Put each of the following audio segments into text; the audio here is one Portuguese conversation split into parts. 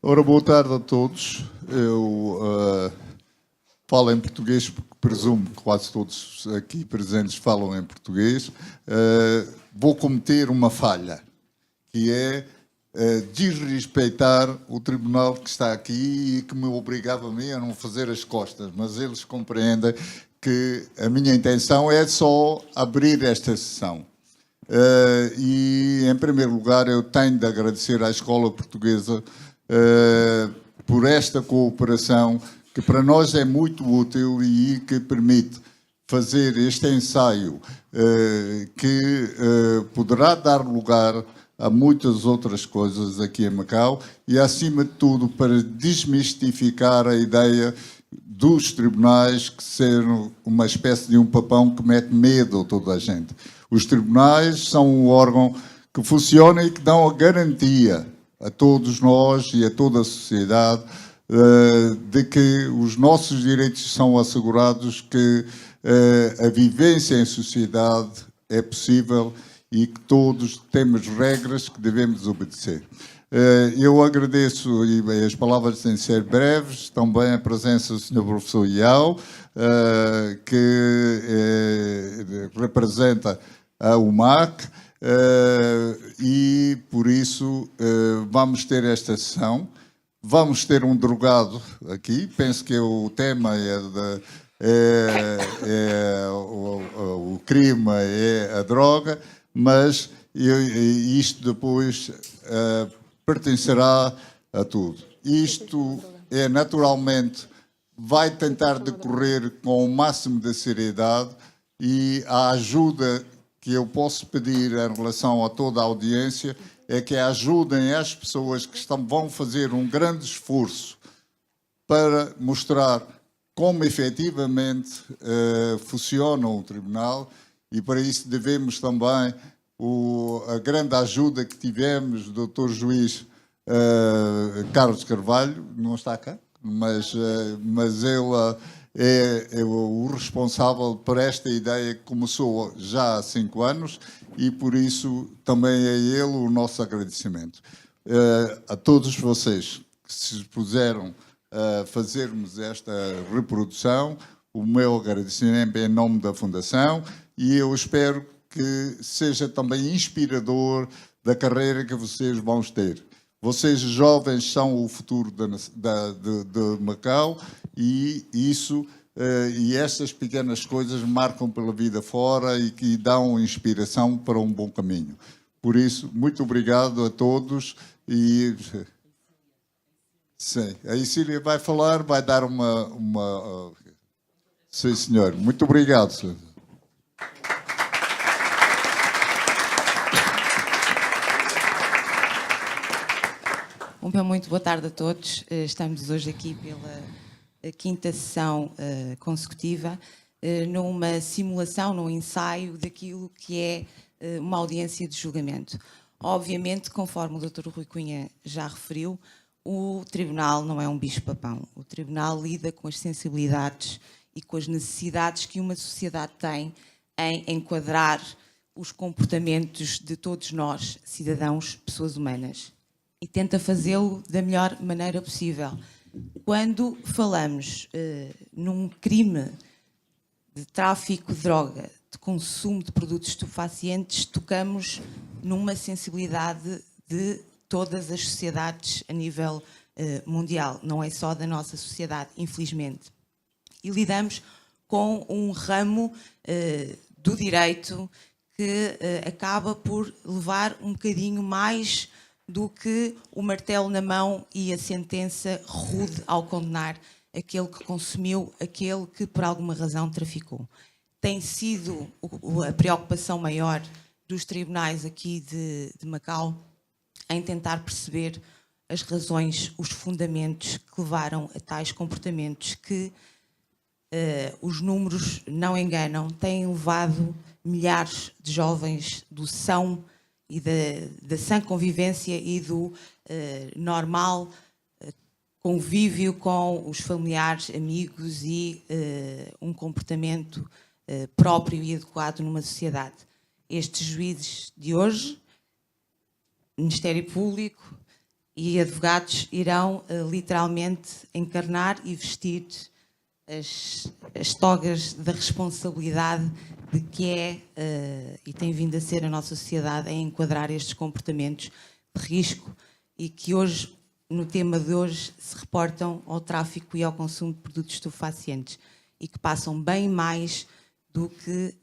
Ora, boa tarde a todos. Eu falo em português porque presumo que quase todos aqui presentes falam em português. Vou cometer uma falha, que é desrespeitar o tribunal que está aqui e que me obrigava a mim a não fazer as costas, mas eles compreendem que a minha intenção é só abrir esta sessão. E, em primeiro lugar, eu tenho de agradecer à Escola Portuguesa por esta cooperação, que para nós é muito útil e que permite fazer este ensaio, que poderá dar lugar a muitas outras coisas aqui em Macau e, acima de tudo, para desmistificar a ideia dos tribunais que serem uma espécie de um papão que mete medo a toda a gente. Os tribunais são um órgão que funciona e que dão a garantia a todos nós e a toda a sociedade de que os nossos direitos são assegurados, que a vivência em sociedade é possível e que todos temos regras que devemos obedecer. Eu agradeço, e as palavras têm de ser breves, também a presença do Sr. Professor Iau, que representa a UMAC, e por isso vamos ter esta sessão. Vamos ter um drogado aqui, penso que o tema o crime é a droga, mas isto depois pertencerá a tudo. Isto é naturalmente, vai tentar decorrer com o máximo de seriedade, e a ajuda que eu posso pedir em relação a toda a audiência é que ajudem as pessoas que vão fazer um grande esforço para mostrar como efetivamente funciona o tribunal, e para isso devemos também a grande ajuda que tivemos do Dr. Juiz Carlos Carvalho, não está cá, mas ele é o responsável por esta ideia que começou já há 5 anos, e por isso também é ele o nosso agradecimento. A todos vocês que se expuseram a fazermos esta reprodução, o meu agradecimento é em nome da Fundação, e eu espero que seja também inspirador da carreira que vocês vão ter. Vocês jovens são o futuro de Macau, e isso e estas pequenas coisas marcam pela vida fora e que dão inspiração para um bom caminho. Por isso, muito obrigado a todos. E sim, a Isília vai falar, vai dar uma... Sim, senhor. Muito obrigado, senhor. Muito boa tarde a todos. Estamos hoje aqui pela 5ª sessão consecutiva, numa simulação, num ensaio daquilo que é uma audiência de julgamento. Obviamente, conforme o Dr. Rui Cunha já referiu, o Tribunal não é um bicho-papão. O Tribunal lida com as sensibilidades e com as necessidades que uma sociedade tem em enquadrar os comportamentos de todos nós, cidadãos, pessoas humanas, e tenta fazê-lo da melhor maneira possível. Quando falamos num crime de tráfico de droga, de consumo de produtos estupefacientes, tocamos numa sensibilidade de todas as sociedades a nível mundial, não é só da nossa sociedade, infelizmente. E lidamos com um ramo do direito que acaba por levar um bocadinho mais do que o martelo na mão e a sentença rude ao condenar aquele que consumiu, aquele que por alguma razão traficou. Tem sido a preocupação maior dos tribunais aqui de Macau em tentar perceber as razões, os fundamentos que levaram a tais comportamentos que os números não enganam, têm levado milhares de jovens do são e da sã convivência e do normal convívio com os familiares, amigos e um comportamento próprio e adequado numa sociedade. Estes juízes de hoje, Ministério Público, e advogados irão literalmente encarnar e vestir as togas da responsabilidade de que e tem vindo a ser a nossa sociedade a enquadrar estes comportamentos de risco e que hoje, no tema de hoje, se reportam ao tráfico e ao consumo de produtos estupefacientes e que passam bem mais do que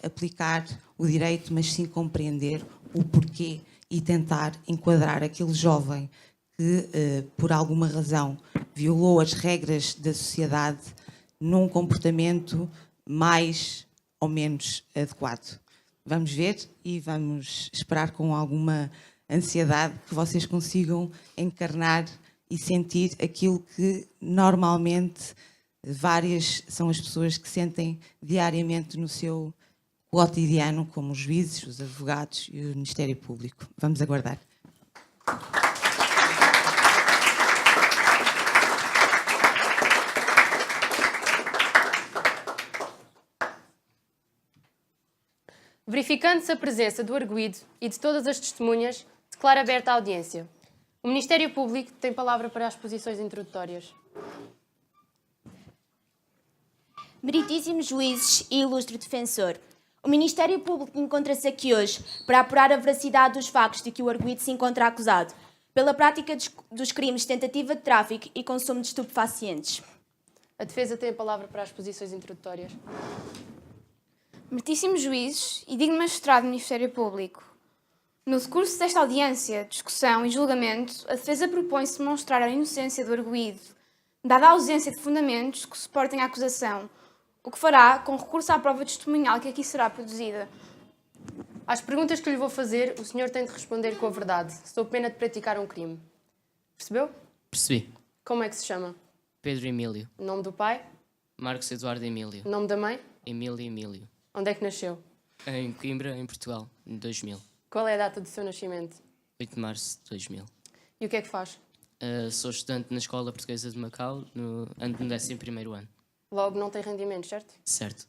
aplicar o direito, mas sim compreender o porquê e tentar enquadrar aquele jovem que, por alguma razão, violou as regras da sociedade num comportamento mais ou menos adequado. Vamos ver e vamos esperar com alguma ansiedade que vocês consigam encarnar e sentir aquilo que normalmente várias são as pessoas que sentem diariamente no seu cotidiano, como os juízes, os advogados e o Ministério Público. Vamos aguardar. Verificando-se a presença do arguido e de todas as testemunhas, declaro aberta a audiência. O Ministério Público tem palavra para as posições introdutórias. Meritíssimos juízes e ilustre defensor, o Ministério Público encontra-se aqui hoje para apurar a veracidade dos factos de que o arguido se encontra acusado pela prática dos crimes de tentativa de tráfico e consumo de estupefacientes. A defesa tem a palavra para as posições introdutórias. Meritíssimos juízes e digno magistrado do Ministério Público, no decurso desta audiência, discussão e julgamento, a defesa propõe-se demonstrar a inocência do arguido, dada a ausência de fundamentos que suportem a acusação, o que fará com recurso à prova testemunhal que aqui será produzida. Às perguntas que lhe vou fazer, o senhor tem de responder com a verdade, sob pena de praticar um crime. Percebeu? Percebi. Como é que se chama? Pedro Emílio. Nome do pai? Marcos Eduardo Emílio. Nome da mãe? Emílio Emílio. Onde é que nasceu? Em Coimbra, em Portugal, em 2000. Qual é a data do seu nascimento? 8 de março de 2000. E o que é que faz? Sou estudante na Escola Portuguesa de Macau, ando no 11º ano. Logo não tem rendimentos, certo? Certo.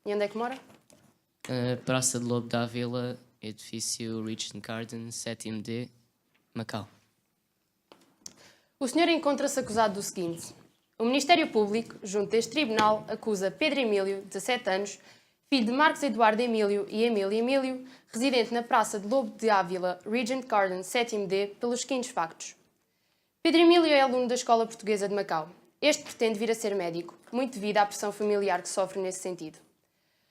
E onde é que mora? Praça de Lobo da Vila, edifício Regent Garden, 7º D, Macau. O senhor encontra-se acusado do seguinte. O Ministério Público, junto a este tribunal, acusa Pedro Emílio, 17 anos, filho de Marcos Eduardo Emílio e Emília Emílio, residente na Praça de Lobo de Ávila, Regent Garden, 7º D, pelos seguintes factos. Pedro Emílio é aluno da Escola Portuguesa de Macau. Este pretende vir a ser médico, muito devido à pressão familiar que sofre nesse sentido.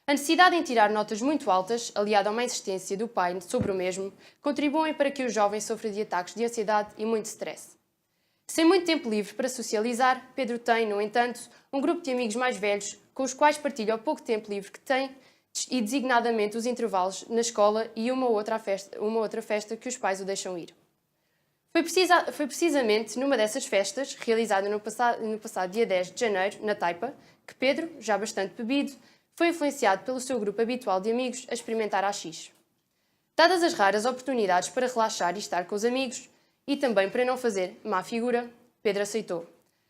A necessidade em tirar notas muito altas, aliada a uma insistência do pai sobre o mesmo, contribuem para que o jovem sofra de ataques de ansiedade e muito stress. Sem muito tempo livre para socializar, Pedro tem, no entanto, um grupo de amigos mais velhos com os quais partilha o pouco tempo livre que tem e designadamente os intervalos na escola e uma outra festa que os pais o deixam ir. Foi precisamente numa dessas festas, realizada no passado dia 10 de janeiro, na Taipa, que Pedro, já bastante bebido, foi influenciado pelo seu grupo habitual de amigos a experimentar haxixe. Dadas as raras oportunidades para relaxar e estar com os amigos, e também para não fazer má figura, Pedro aceitou.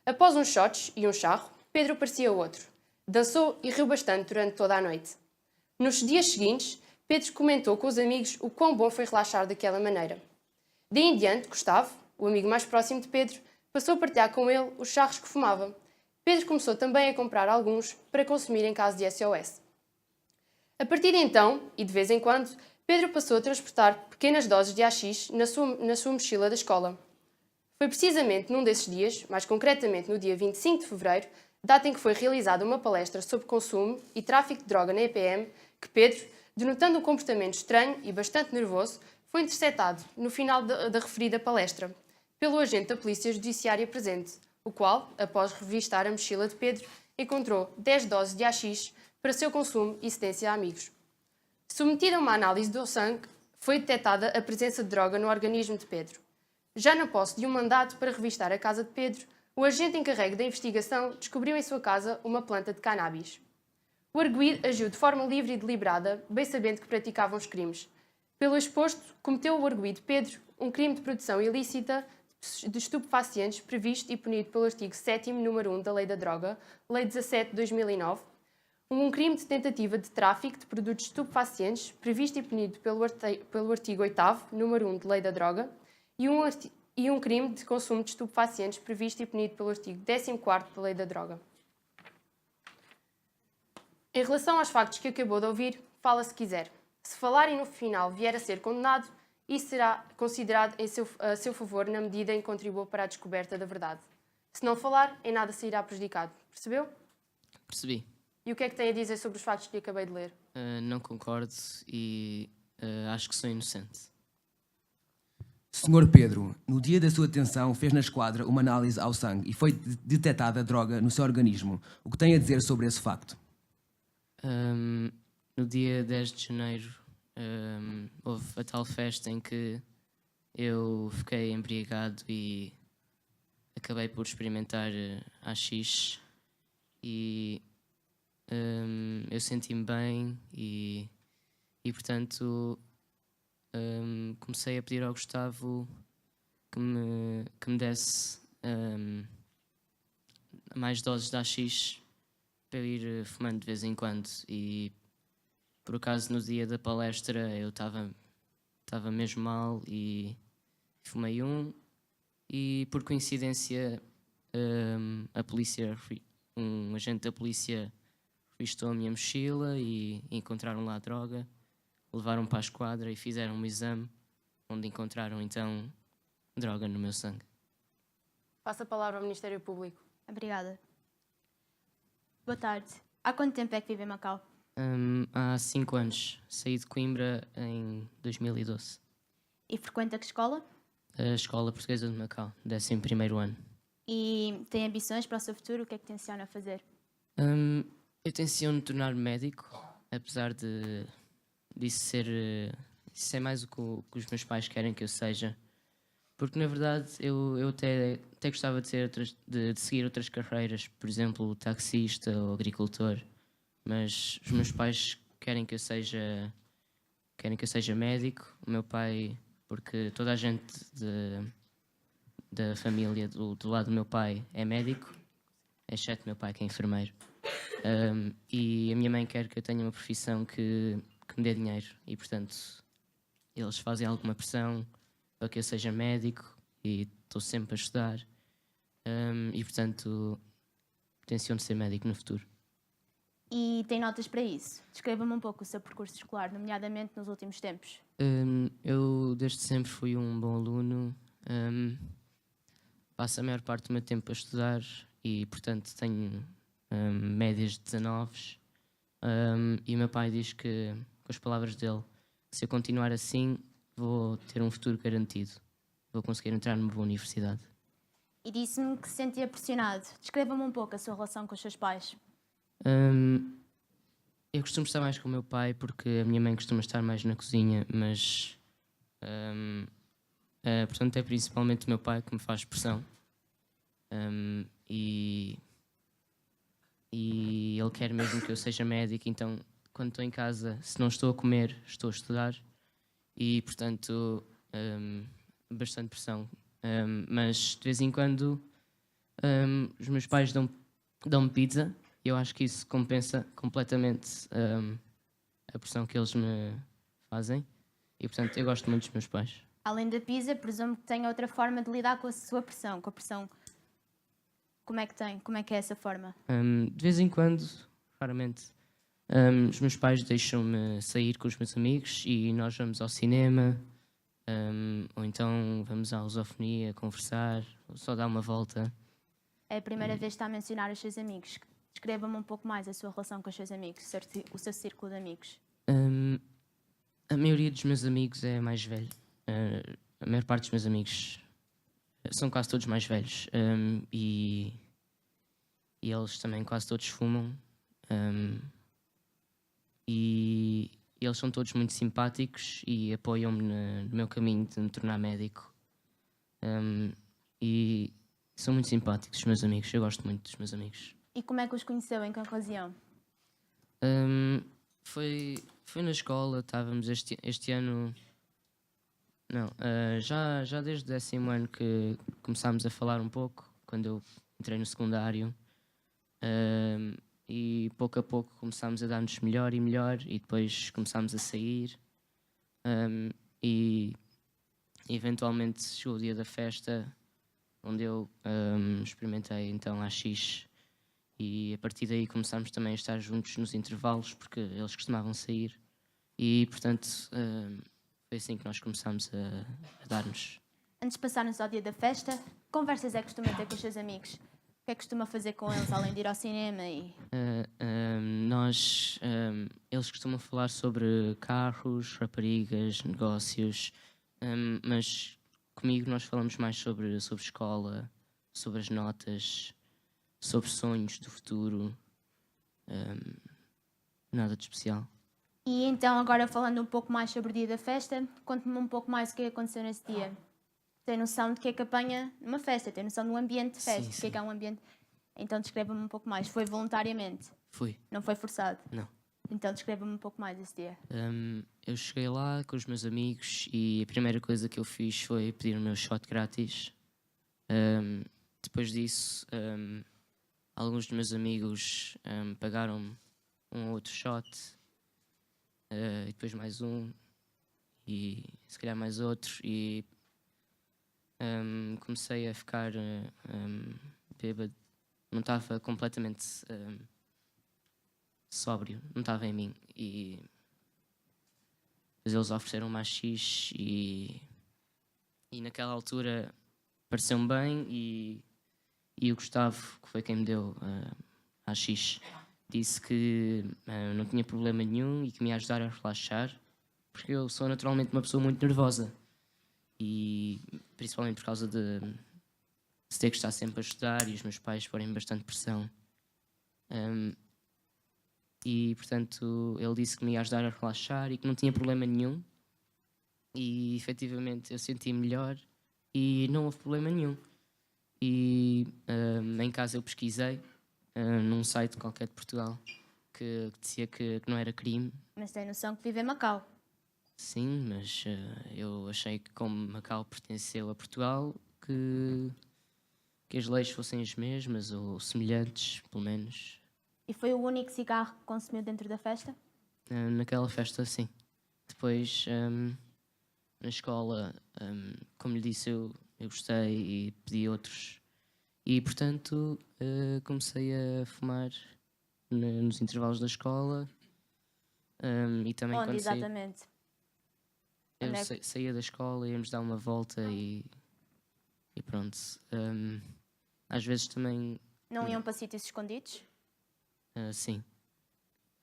Após uns shots e um charro, Pedro parecia outro. Dançou e riu bastante durante toda a noite. Nos dias seguintes, Pedro comentou com os amigos o quão bom foi relaxar daquela maneira. De em diante, Gustavo, o amigo mais próximo de Pedro, passou a partilhar com ele os charros que fumava. Pedro começou também a comprar alguns para consumir em caso de SOS. A partir de então, e de vez em quando, Pedro passou a transportar pequenas doses de haxixe na sua mochila da escola. Foi precisamente num desses dias, mais concretamente no dia 25 de fevereiro, data em que foi realizada uma palestra sobre consumo e tráfico de droga na EPM, que Pedro, denotando um comportamento estranho e bastante nervoso, foi interceptado no final da referida palestra pelo agente da Polícia Judiciária presente, o qual, após revistar a mochila de Pedro, encontrou 10 doses de haxixe para seu consumo e cedência a amigos. Submetida a uma análise do sangue, foi detectada a presença de droga no organismo de Pedro. Já na posse de um mandato para revistar a casa de Pedro, o agente encarregue da investigação descobriu em sua casa uma planta de cannabis. O arguido agiu de forma livre e deliberada, bem sabendo que praticavam os crimes. Pelo exposto, cometeu o arguido Pedro um crime de produção ilícita de estupefacientes previsto e punido pelo artigo 7º, número 1 da Lei da Droga, Lei 17 de 2009, um crime de tentativa de tráfico de produtos estupefacientes previsto e punido pelo artigo 8º, número 1 da Lei da Droga, e um crime de consumo de estupefacientes previsto e punido pelo artigo 14º da Lei da Droga. Em relação aos factos que acabou de ouvir, fala se quiser. Se falar e no final vier a ser condenado, isso será considerado a seu favor na medida em que contribuiu para a descoberta da verdade. Se não falar, em nada sairá prejudicado. Percebeu? Percebi. E o que é que tem a dizer sobre os factos que acabei de ler? Não concordo e acho que sou inocente. Senhor Pedro, no dia da sua detenção fez na esquadra uma análise ao sangue e foi detectada droga no seu organismo. O que tem a dizer sobre esse facto? No dia 10 de janeiro houve a tal festa em que eu fiquei embriagado e acabei por experimentar AX e eu senti-me bem e portanto comecei a pedir ao Gustavo que me desse mais doses de AX para eu ir fumando de vez em quando e por acaso no dia da palestra eu estava mesmo mal e fumei e por coincidência um agente da polícia revistou a minha mochila e encontraram lá a droga, levaram para a esquadra e fizeram um exame onde encontraram então droga no meu sangue. Passo a palavra ao Ministério Público. Obrigada. Boa tarde. Há quanto tempo é que vive em Macau? Há 5 anos. Saí de Coimbra em 2012. E frequenta que escola? A Escola Portuguesa de Macau, 11º ano. E tem ambições para o seu futuro? O que é que tenciona fazer? Eu tenciono tornar-me médico, apesar disso ser mais o que os meus pais querem que eu seja. Porque, na verdade, eu até gostava de seguir outras carreiras, por exemplo, taxista ou agricultor. Mas os meus pais querem que eu seja médico. O meu pai, porque toda a gente da família do lado do meu pai é médico, exceto o meu pai que é enfermeiro. E a minha mãe quer que eu tenha uma profissão que me dê dinheiro e, portanto, eles fazem alguma pressão para que eu seja médico e estou sempre a estudar e, portanto, tenciono ser médico no futuro. E tem notas para isso? Descreva-me um pouco o seu percurso escolar, nomeadamente nos últimos tempos. Eu desde sempre fui um bom aluno, passo a maior parte do meu tempo a estudar e, portanto, tenho médias de 19 e o meu pai diz que, com as palavras dele, que se eu continuar assim vou ter um futuro garantido, vou conseguir entrar numa boa universidade. E disse-me que se sentia pressionado. Descreva-me um pouco a sua relação com os seus pais. Eu costumo estar mais com o meu pai porque a minha mãe costuma estar mais na cozinha, mas portanto é principalmente o meu pai que me faz pressão e ele quer mesmo que eu seja médico, então quando estou em casa, se não estou a comer, estou a estudar e portanto bastante pressão, mas de vez em quando os meus pais dão-me pizza. Eu acho que isso compensa completamente a pressão que eles me fazem e, portanto, eu gosto muito dos meus pais. Além da pizza, presumo que tenha outra forma de lidar com a sua pressão. Com a pressão, como é que tem? Como é que é essa forma? De vez em quando, raramente, os meus pais deixam-me sair com os meus amigos e nós vamos ao cinema ou então vamos à lusofonia conversar ou só dar uma volta. É a primeira vez que está a mencionar os seus amigos. Descreva-me um pouco mais a sua relação com os seus amigos, o seu círculo de amigos. A maioria dos meus amigos é mais velho. A maior parte dos meus amigos são quase todos mais velhos. E eles também quase todos fumam. E eles são todos muito simpáticos e apoiam-me no meu caminho de me tornar médico. E são muito simpáticos os meus amigos. Eu gosto muito dos meus amigos. E como é que os conheceu? Em que ocasião? Foi na escola, estávamos este ano. Não, já desde o 10º ano que começámos a falar um pouco, quando eu entrei no secundário. E pouco a pouco começámos a dar-nos melhor e melhor, e depois começámos a sair. E eventualmente chegou o dia da festa, onde eu experimentei então AX, e a partir daí começámos também a estar juntos nos intervalos, porque eles costumavam sair, e portanto foi assim que nós começámos a dar-nos. Antes de passarmos ao dia da festa, que conversas é que costuma ter com os seus amigos? O que é que costuma fazer com eles, além de ir ao cinema? Eles costumam falar sobre carros, raparigas, negócios, mas comigo nós falamos mais sobre escola, sobre as notas, sobre sonhos do futuro, nada de especial. E então, agora falando um pouco mais sobre o dia da festa, conte-me um pouco mais o que aconteceu nesse dia. Tem noção de que é que apanha numa festa, tem noção do ambiente de festa, Sim, o que é um ambiente. Então descreva-me um pouco mais. Foi voluntariamente? Fui, Não foi forçado? não. Então descreva-me um pouco mais esse dia. Eu cheguei lá com os meus amigos e a primeira coisa que eu fiz foi pedir o meu shot grátis. Depois disso, alguns dos meus amigos pagaram-me um outro shot, e depois mais um, e se calhar mais outro, e comecei a ficar bêbado. Não estava completamente sóbrio, não estava em mim. E depois eles ofereceram mais X e naquela altura pareceu-me bem, e o Gustavo, que foi quem me deu a X, disse que não tinha problema nenhum e que me ia ajudar a relaxar, porque eu sou naturalmente uma pessoa muito nervosa, e principalmente por causa de ter que estar sempre a estudar e os meus pais porem bastante pressão. E portanto ele disse que me ia ajudar a relaxar e que não tinha problema nenhum, e efetivamente eu senti melhor e não houve problema nenhum. E em casa eu pesquisei num site qualquer de Portugal que dizia que não era crime. Mas tem noção que vive em Macau. Sim, mas eu achei que, como Macau pertenceu a Portugal, que as leis fossem as mesmas ou semelhantes, pelo menos. E foi o único cigarro que consumiu dentro da festa? Naquela festa, sim. Depois, na escola, como lhe disse, eu gostei e pedi outros. E, portanto, comecei a fumar nos intervalos da escola. E também Onde quando exatamente? eu Onde é que- saía da escola, íamos dar uma volta e pronto. Às vezes também, Não iam para sítios escondidos? sim.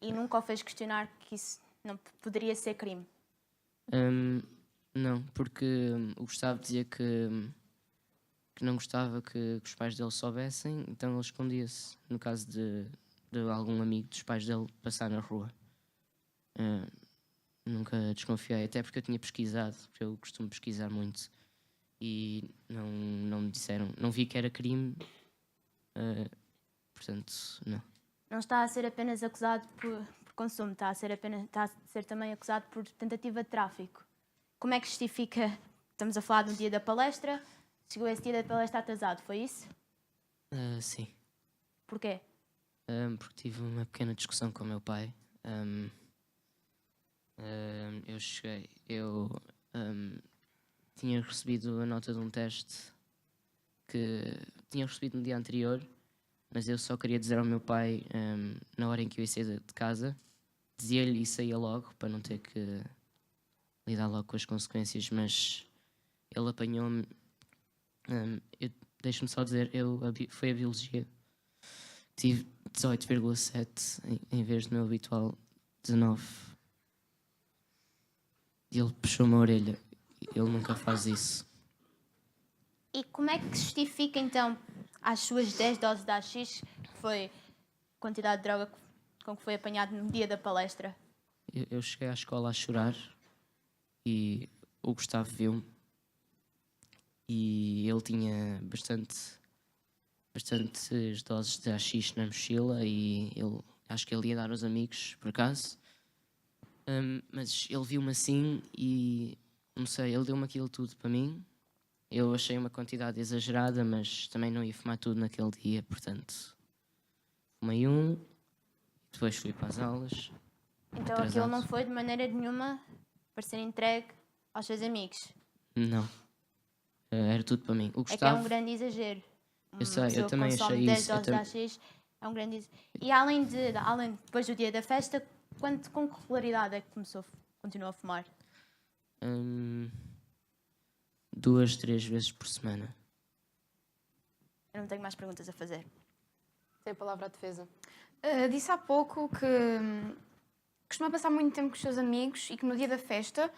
E nunca o fez questionar que isso não poderia ser crime? Não, porque o Gustavo dizia que não gostava que os pais dele soubessem, então ele escondia-se, no caso de algum amigo dos pais dele passar na rua. Nunca desconfiei, até porque eu tinha pesquisado, porque eu costumo pesquisar muito, e não me disseram, não vi que era crime, portanto, não. Não está a ser apenas acusado por consumo, está a ser também acusado por tentativa de tráfico. Como é que justifica? Estamos a falar do dia da palestra, chegou esse dia da palestra atrasado, foi isso? Sim. Porquê? Porque tive uma pequena discussão com o meu pai. Eu tinha recebido a nota de um teste que tinha recebido no dia anterior, mas eu só queria dizer ao meu pai, na hora em que eu ia sair de casa, dizia-lhe e saía logo, para não ter que lidar logo com as consequências, mas ele apanhou-me. Deixa-me só dizer, foi a biologia. Tive 18,7 em vez do meu habitual 19. E ele puxou-me a orelha. Ele nunca faz isso. E como é que justifica então as suas 10 doses de AX, que foi a quantidade de droga com que foi apanhado no dia da palestra? Eu cheguei à escola a chorar e o Gustavo viu-me, e ele tinha bastantes doses de AX na mochila, e acho que ele ia dar aos amigos, por acaso. Mas ele viu-me assim e, não sei, ele deu-me aquilo tudo para mim. Eu achei uma quantidade exagerada, mas também não ia fumar tudo naquele dia, portanto, fumei depois fui para as aulas. Então Atrasado. aquilo não foi de maneira nenhuma para ser entregue aos seus amigos. Não. Era tudo para mim. O É que é Gustavo, um grande exagero. eu sei, Uma eu pessoa que também consome achei 10 isso. doses de AX é um grande exagero. E além depois do dia da festa, com que regularidade é que continuou a fumar? 2, 3 vezes por semana. Eu não tenho mais perguntas a fazer. Tem a palavra à defesa. Disse há pouco que costuma passar muito tempo com os seus amigos e que no dia da festa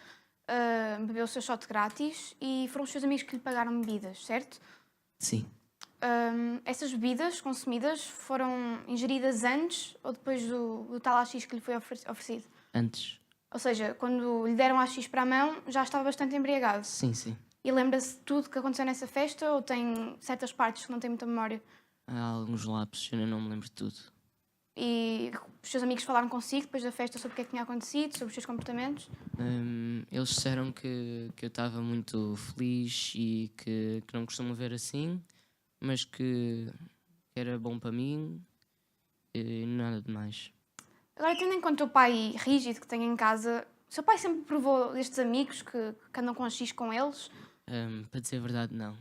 bebeu o seu shot grátis e foram os seus amigos que lhe pagaram bebidas, certo? Sim. Essas bebidas consumidas foram ingeridas antes ou depois do tal AX que lhe foi oferecido? Antes. Ou seja, quando lhe deram AX para a mão, já estava bastante embriagado. Sim, sim. E lembra-se de tudo que aconteceu nessa festa ou tem certas partes que não tem muita memória? Há alguns lapsos, eu não me lembro de tudo. E os seus amigos falaram consigo depois da festa sobre o que é que tinha acontecido, sobre os seus comportamentos? Eles disseram que eu estava muito feliz e que não costumo ver assim, mas que era bom para mim e nada de mais. Agora, tendo em conta o pai rígido que tem em casa, o seu pai sempre provou destes amigos que andam com AX com eles? Para dizer a verdade, não.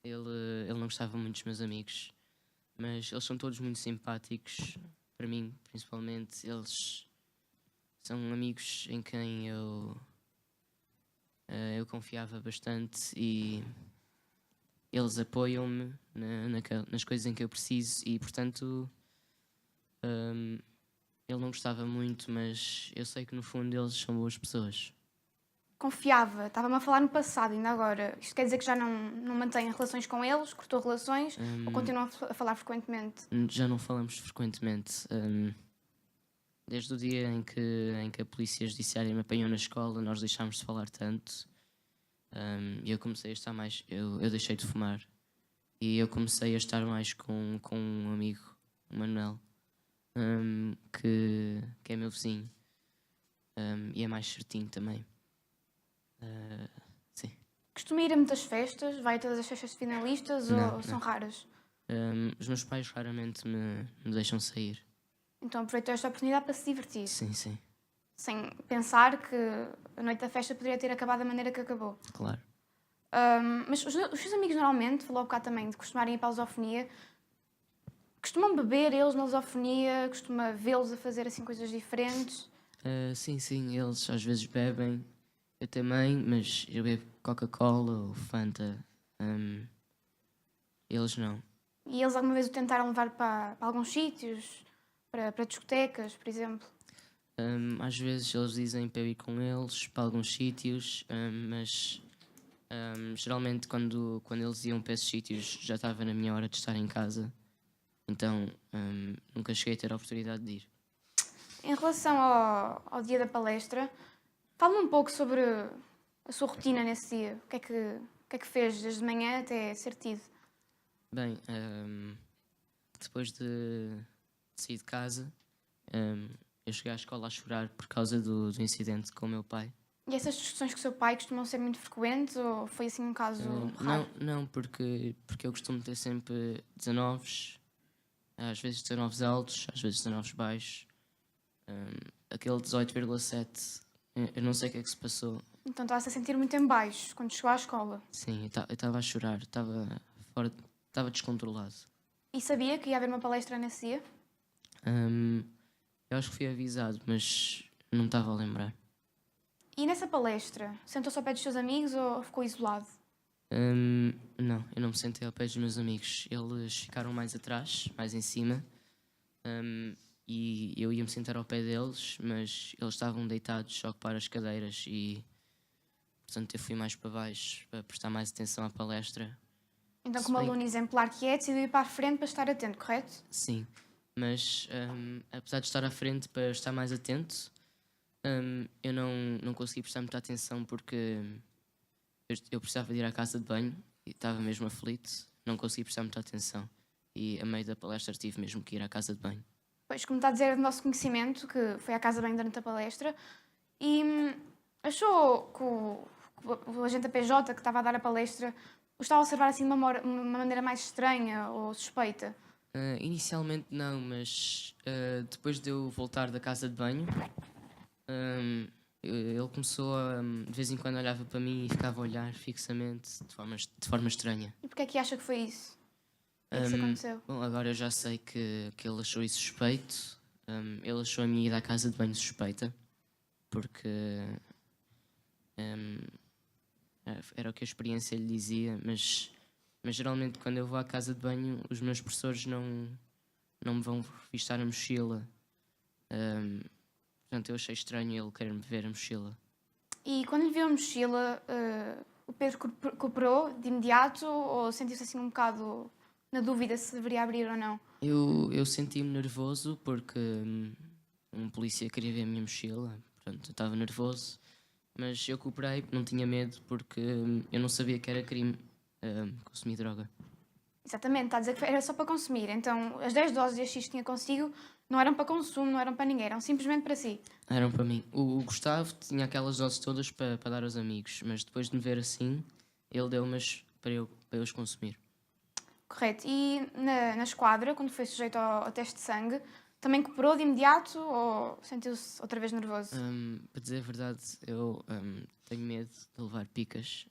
Ele não gostava muito dos meus amigos, mas eles são todos muito simpáticos. Para mim, principalmente, eles são amigos em quem eu confiava bastante e eles apoiam-me nas coisas em que eu preciso e, portanto, ele não gostava muito, mas eu sei que no fundo eles são boas pessoas. Confiava, estava-me a falar no passado, ainda agora. Isto quer dizer que já não mantém relações com eles, cortou relações ou continua a falar frequentemente? Já não falamos frequentemente. Desde o dia em que a polícia judiciária me apanhou na escola, nós deixámos de falar tanto. E eu comecei a estar mais. Eu deixei de fumar. E eu comecei a estar mais com um amigo, o Manuel, que é meu vizinho. E é mais certinho também. Sim. Costuma ir a muitas festas? Vai a todas as festas de finalistas Não, ou são raras? Os meus pais raramente me deixam sair. Então aproveitou esta oportunidade para se divertir, Sim, sim, sem pensar que a noite da festa poderia ter acabado da maneira que acabou. claro. Mas os seus amigos normalmente, falou cá também de costumarem ir para a lusofonia, costumam beber eles na lusofonia, costuma vê-los a fazer assim coisas diferentes? Sim, eles às vezes bebem, eu também, mas eu bebo Coca-Cola ou Fanta. Eles não. E eles alguma vez o tentaram levar para alguns sítios, para discotecas, por exemplo? Às vezes eles dizem para eu ir com eles para alguns sítios, mas geralmente quando eles iam para esses sítios já estava na minha hora de estar em casa. Então nunca cheguei a ter a oportunidade de ir. Em relação ao dia da palestra, fala-me um pouco sobre a sua rotina nesse dia. O que é que fez desde de manhã até ser tido? Bem, depois de sair de casa, eu cheguei à escola a chorar por causa do incidente com o meu pai. E essas discussões com o seu pai costumam ser muito frequentes ou foi assim um caso raro? Não, porque eu costumo ter sempre 19s, às vezes 19 altos, às vezes 19 baixos. Aquele 18,7, eu não sei o que é que se passou. Então estava-se a sentir muito em baixo quando chegou à escola. Sim, eu estava a chorar, estava descontrolado. E sabia que ia haver uma palestra nesse dia? Eu acho que fui avisado, mas não estava a lembrar. E nessa palestra, sentou-se ao pé dos seus amigos ou ficou isolado? Não, eu não me sentei ao pé dos meus amigos. Eles ficaram mais atrás, mais em cima. E eu ia me sentar ao pé deles, mas eles estavam deitados a ocupar as cadeiras e, portanto, eu fui mais para baixo para prestar mais atenção à palestra. Então, Se como bem- aluno exemplar que é, decidiu ir para a frente para estar atento, correto? Sim, mas apesar de estar à frente para estar mais atento, eu não consegui prestar muita atenção porque eu precisava de ir à casa de banho e estava mesmo aflito, não consegui prestar muita atenção e a meio da palestra tive mesmo que ir à casa de banho. Pois, como está a dizer, do nosso conhecimento, que foi à casa bem durante a palestra, e achou que o agente da PJ que estava a dar a palestra o estava a observar assim de uma maneira mais estranha ou suspeita? Inicialmente não, mas depois de eu voltar da casa de banho, Ele começou a, de vez em quando olhava para mim e ficava a olhar fixamente de forma estranha. E porquê é que acha que foi isso? O que é que isso aconteceu? Bom, agora eu já sei que ele achou isso suspeito. Ele achou a minha ida à casa de banho suspeita, porque era o que a experiência lhe dizia, mas geralmente quando eu vou à casa de banho os meus professores não me vão revistar a mochila. Portanto, eu achei estranho ele querer-me ver a mochila. E quando lhe viu a mochila, o Pedro cooperou de imediato ou sentiu-se assim um bocado na dúvida se deveria abrir ou não? Eu senti-me nervoso porque um polícia queria ver a minha mochila, portanto eu estava nervoso, mas eu cooperei, não tinha medo porque eu não sabia que era crime consumir droga. Exatamente, está a dizer que era só para consumir. Então, as 10 doses de haxixe que tinha consigo não eram para consumo, não eram para ninguém, eram simplesmente para si. Eram para mim. O Gustavo tinha aquelas doses todas para dar aos amigos, mas depois de me ver assim, ele deu-mas para eu os consumir. Correto. E na esquadra, quando foi sujeito ao teste de sangue, também cooperou de imediato ou sentiu-se outra vez nervoso? Para dizer a verdade, eu tenho medo de levar picas,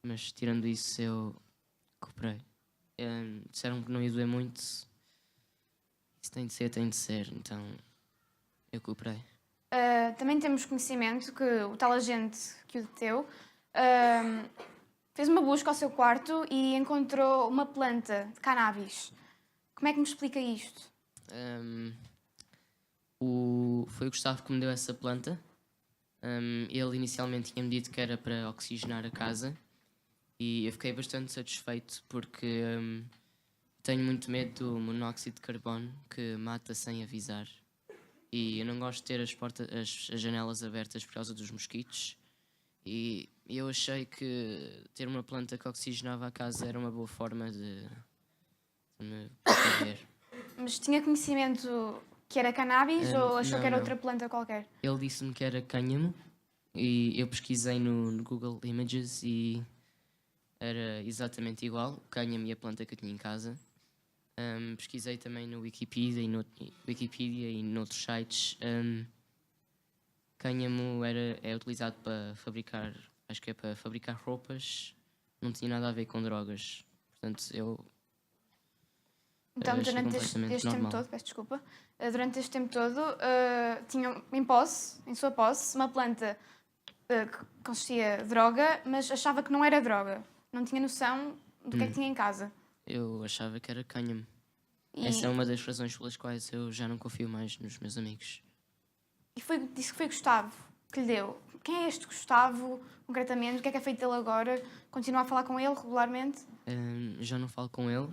mas tirando isso, eu cooperei. Disseram que não ia doer muito. Isso tem de ser, então eu cooperei. Também temos conhecimento que o tal agente que o deteu fez uma busca ao seu quarto e encontrou uma planta de cannabis. Como é que me explica isto? Foi o Gustavo que me deu essa planta. Ele inicialmente tinha-me dito que era para oxigenar a casa e eu fiquei bastante satisfeito porque tenho muito medo do monóxido de carbono que mata sem avisar e eu não gosto de ter as janelas abertas por causa dos mosquitos e eu achei que ter uma planta que oxigenava a casa era uma boa forma de me proteger. Mas tinha conhecimento que era cannabis ou achou que era não. outra planta qualquer? Ele disse-me que era cânhamo e eu pesquisei no Google Images e era exatamente igual, o cânhamo e a planta que eu tinha em casa. Pesquisei também no Wikipedia e noutros sites. Cânhamo é utilizado para fabricar, acho que é para fabricar roupas, não tinha nada a ver com drogas. Portanto, eu Então, achei durante completamente este tempo normal. todo, peço desculpa, durante este tempo todo, tinha em sua posse, uma planta que consistia de droga, mas achava que não era droga. Não tinha noção do que é que tinha em casa. Eu achava que era cânhamo. E, Essa é uma das razões pelas quais eu já não confio mais nos meus amigos. disse que foi Gustavo que lhe deu. Quem é este Gustavo, concretamente? O que é feito dele agora? Continua a falar com ele regularmente? Já não falo com ele.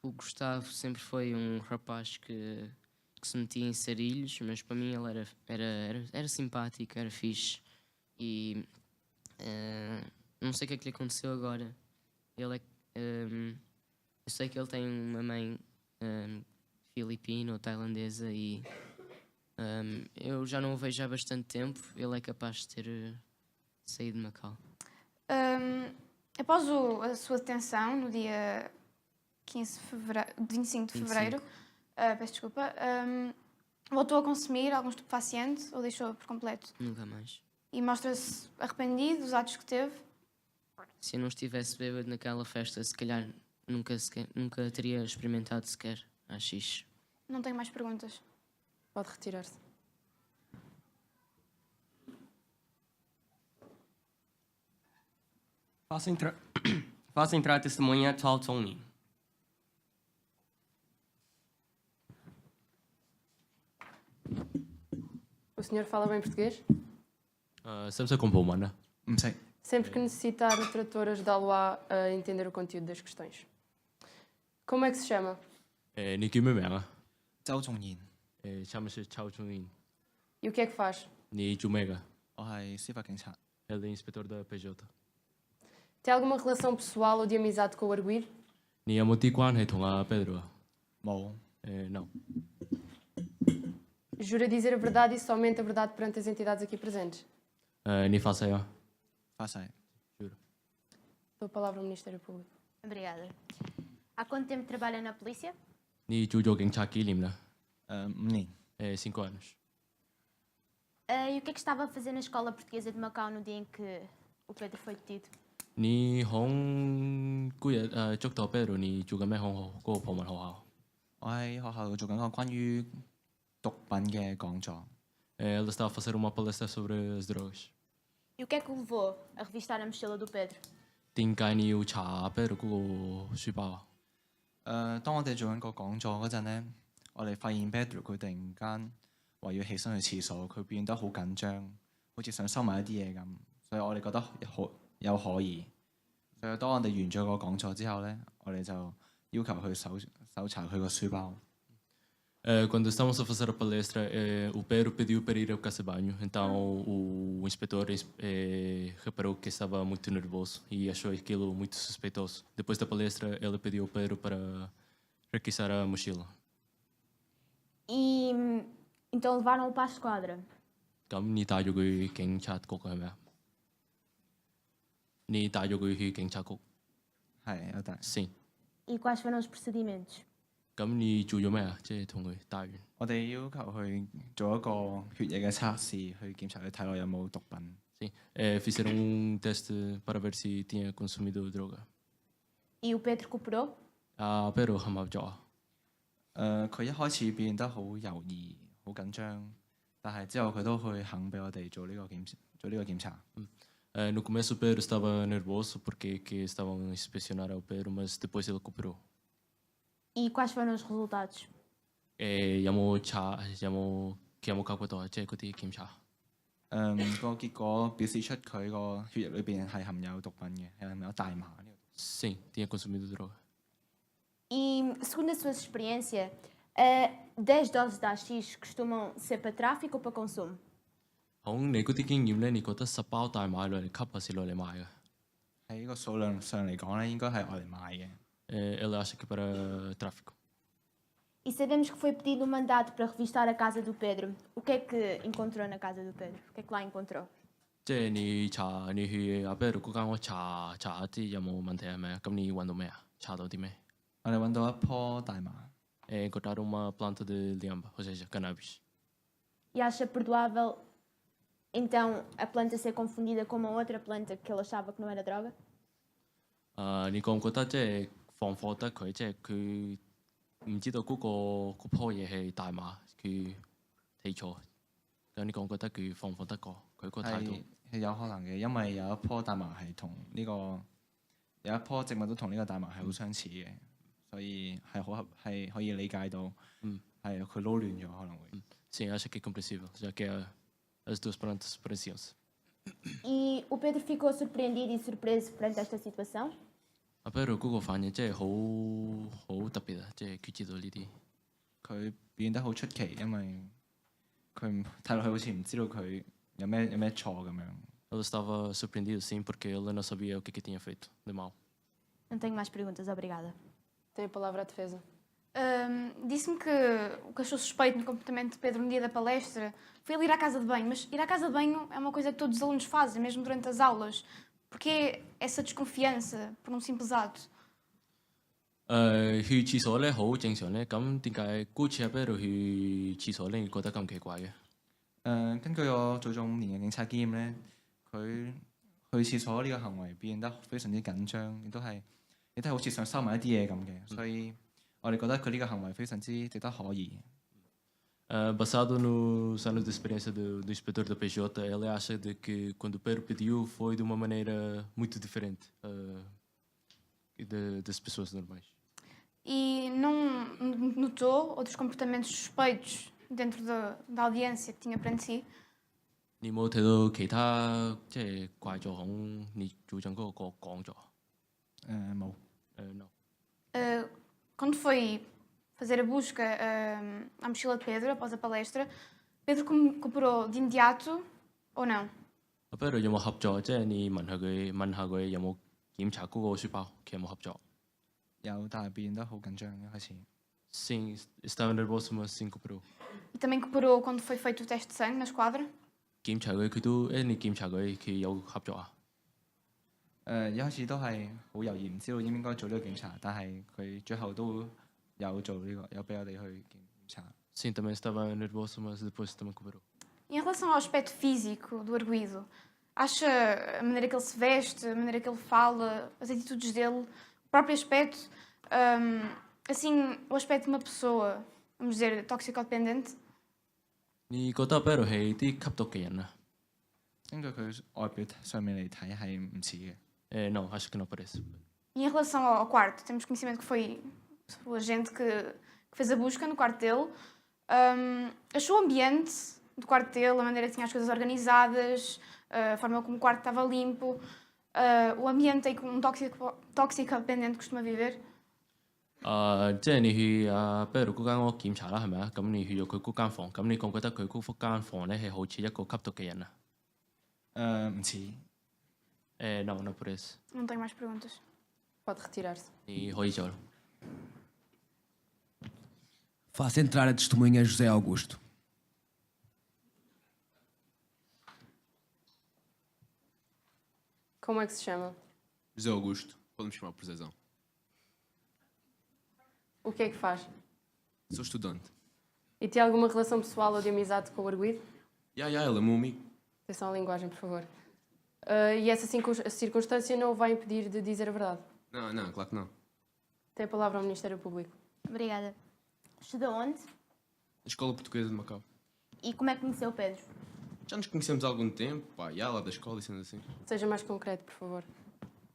O Gustavo sempre foi um rapaz que se metia em sarilhos, mas para mim ele era simpático, era fixe. E não sei o que é que lhe aconteceu agora. Eu sei que ele tem uma mãe filipina ou tailandesa e eu já não o vejo há bastante tempo. Ele é capaz de ter saído de Macau. Após a sua detenção, no dia 25 de fevereiro, peço desculpa, voltou a consumir algum estupefaciente ou deixou por completo? Nunca mais. E mostra-se arrependido dos atos que teve? Se eu não estivesse bêbado naquela festa, se calhar nunca teria experimentado sequer haxixe. Não tenho mais perguntas. Pode retirar-se. Faço entrar a testemunha Chao Chong-nin. O senhor fala bem português? Sempre com Pomana. Sim. Sempre que necessitar, o trator ajudá-lo a entender o conteúdo das questões. Como é que se chama? 你叫咩名啊？周仲賢，chama-se Chao Chun-yin. E o que é que faz? 你做咩㗎？我係司法警察。 Ele é inspetor da PJ. Tem alguma relação pessoal ou de amizade com o arguido? 你有冇啲關係同阿 Pedro 啊？冇， não. Jura dizer a verdade e somente a verdade perante as entidades aqui presentes? 你發誓啊？ 發誓。 Juro. Dou a palavra ao Ministério Público. Obrigada. Há quanto tempo trabalha na polícia? 你做咗警察幾年啦？ 5年。 5 anos. E o que é que estava a fazer na escola portuguesa de Macau no dia em que o Pedro foi detido? 你響嗰日捉到 Pedro，你做緊咩響嗰個葡文學校？我喺學校度做緊個關於毒品嘅講座。 Ela estava a fazer uma palestra sobre as drogas. E o que é que o levou a revistar a mochila do Pedro? 點解你要查 Pedro 嗰個書包啊？當我哋做緊個講座嗰陣咧，我哋發現 Pedro 佢突然間話要起身去廁所，佢變得好緊張，好似想收埋一啲嘢咁，所以我哋覺得有可疑。所以當我哋完咗個講座之後咧，我哋就要求去搜查佢個書包。 Quando estávamos a fazer a palestra, o Pedro pediu para ir ao casa de banho. Então o inspetor reparou que estava muito nervoso e achou aquilo muito suspeitoso. Depois da palestra, ele pediu ao Pedro para requisar a mochila. E então levaram-o para a esquadra. 咁你帶咗佢去警察局係咪啊？你帶咗佢去警察局？係有帶。Sim. E quais foram os procedimentos? 咁你做咗咩啊？即係同佢帶完。我哋要求去做一個血液嘅測試，去檢查佢體內有冇毒品。 Sim. Fizeram teste para ver se tinha consumido droga. E o Pedro cooperou? Pedro 合唔合作啊？佢一開始變得好猶豫、好緊張，但係之後佢都去肯俾我哋做呢個檢查。 No começo o Pedro estava nervoso porque que estavam a inspecionar o Pedro, mas depois ele cooperou. E quais foram os resultados? 有冇交過代即係嗰啲檢查？個結果表示出佢個血液裏邊係含有毒品嘅，係含有大麻呢個。 Sim, tinha consumido droga. E segundo a sua experiência, 10 doses de AX costumam ser para tráfico ou para consumo? 響你嗰啲經驗咧，你覺得10包大麻落嚟吸還是落嚟賣嘅？喺個數量上嚟講咧，應該係愛嚟賣嘅。Ele acha que para tráfico. E sabemos que foi pedido um mandato para revistar a casa do Pedro. O que é que encontrou na casa do Pedro? O que é que lá encontrou? 即係你去阿 Pedro 嗰間屋查下啲有冇問題係咪啊？咁你揾到咩啊？查到啲咩？我哋揾到一棵大麻。Encontraram uma planta de liamba, ou seja, cannabis. E acha perdoável então a planta ser confundida com uma outra planta que ele achava que não era droga? 你覺唔覺得即係放貨得佢，即係佢唔知道嗰棵嘢係大麻，佢睇錯。咁你覺唔覺得佢放得過佢個態度？係有可能嘅，因為有一棵大麻係同呢個有一棵植物都同呢個大麻係好相似嘅，所以係可以理解到，係佢撈亂咗可能會。Sim, acho que é compreensível, já que as duas plantas pareciam-se. E o Pedro ficou surpreendido e surpreso perante esta situação? Pero 嗰個反應真係好特別啊！即係佢知道呢啲。佢表現得好出奇，因為佢睇落去好似唔知道佢有咩錯咁樣。Ele estava surpreendido, sim, porque ele não sabia o que tinha feito de mal. Não tenho mais perguntas, obrigada. Tem a palavra a defesa. Disse-me que o que achou suspeito no comportamento de Pedro no dia da palestra foi ele ir à casa de banho, mas ir à casa de banho é uma coisa que todos os alunos fazem, mesmo durante as aulas. Porquê essa desconfiança por um simples ato? 去廁所咧好正常咧，咁點解嗰次阿 Pedro 去廁所咧，你覺得咁奇怪嘅？根據我做咗5年嘅警察經驗咧，佢去廁所呢個行為變得非常之緊張，亦都係好似想收埋一啲嘢咁嘅，所以我哋覺得佢呢個行為非常之值得可疑。Basado nos anos de experiência do inspetor da PJ, ele acha de que quando o Pedro pediu foi de uma maneira muito diferente das pessoas normais. E não notou outros comportamentos suspeitos dentro da audiência que tinha perante si? 你冇睇到其他即係怪咗響你做緊嗰個講座？冇。Não. Quando foi fazer a busca à mochila de Pedro após a palestra, Pedro cooperou de imediato ou não? 阿 Pedro 有冇合作？即係你問下佢有冇檢查嗰個書包，佢有冇合作？有，但係變得好緊張一開始。Sim, estava nervoso, mas sim cooperou. E também cooperou quando foi feito o teste de sangue na esquadra? 檢查佢你檢查佢有合作啊？一開始都係好猶豫，唔知道應唔應該做呢個檢查，但係佢最後都有做呢個，有俾我哋去檢查。Sim, também estava nervoso, mas depois também cooperou. Em relação ao aspecto físico do arguido, acha a maneira que ele se veste, a maneira que ele fala, as atitudes dele, o próprio aspecto, assim, o aspecto de uma pessoa, vamos dizer, toxicodependente? 你覺得 Pedro 係啲吸毒嘅人啊？根據佢外表上面嚟睇係唔似嘅。Não, acho que não parece. E em relação ao quarto, temos conhecimento que foi o agente que fez a busca no quarto dele. Achou o ambiente do quarto dele, a maneira que tinha as coisas organizadas, a forma como o quarto estava limpo, o ambiente em que um toxicodependente costuma viver. 即係你去Pedro 嗰間屋檢查啦，係咪啊？咁你去咗佢嗰間房，咁你覺唔覺得佢嗰間房咧係好似一個吸毒嘅人啊？唔似。não, não parece. Não tenho mais perguntas. Pode retirar-se. 你可以走啦。 Faça entrar a testemunha José Augusto. Como é que se chama? José Augusto, pode-me chamar por Zezão. O que é que faz? Sou estudante. E tem alguma relação pessoal ou de amizade com o arguido? Ele é meu amigo. Atenção à linguagem, por favor. E essa circunstância não o vai impedir de dizer a verdade. Não, claro que não. Tem a palavra ao Ministério Público. Obrigada. Estudou onde? Na Escola Portuguesa de Macau. E como é que conheceu o Pedro? Já nos conhecemos há algum tempo, pá, lá da escola e sendo assim. Seja mais concreto, por favor.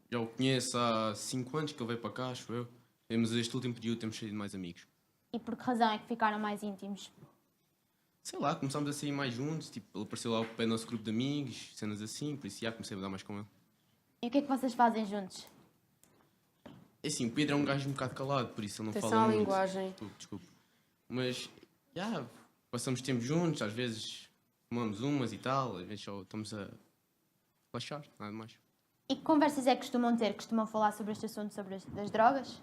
Já o conheço há 5 anos que ele veio para cá, acho eu. Mas este último período temos saído mais amigos. E por que razão é que ficaram mais íntimos? Sei lá, começámos a sair mais juntos, tipo, ele apareceu lá ao pé do nosso grupo de amigos, cenas assim, por isso já comecei a dar mais com ele. E o que é que vocês fazem juntos? É assim, o Pedro é um gajo um bocado calado, por isso ele não Atenção fala à muito. linguagem. Desculpa. Mas, já, passamos tempo juntos, às vezes fumamos umas e tal, às vezes só estamos a relaxar, nada mais. E que conversas é que costumam ter? Costumam falar sobre este assunto, das drogas?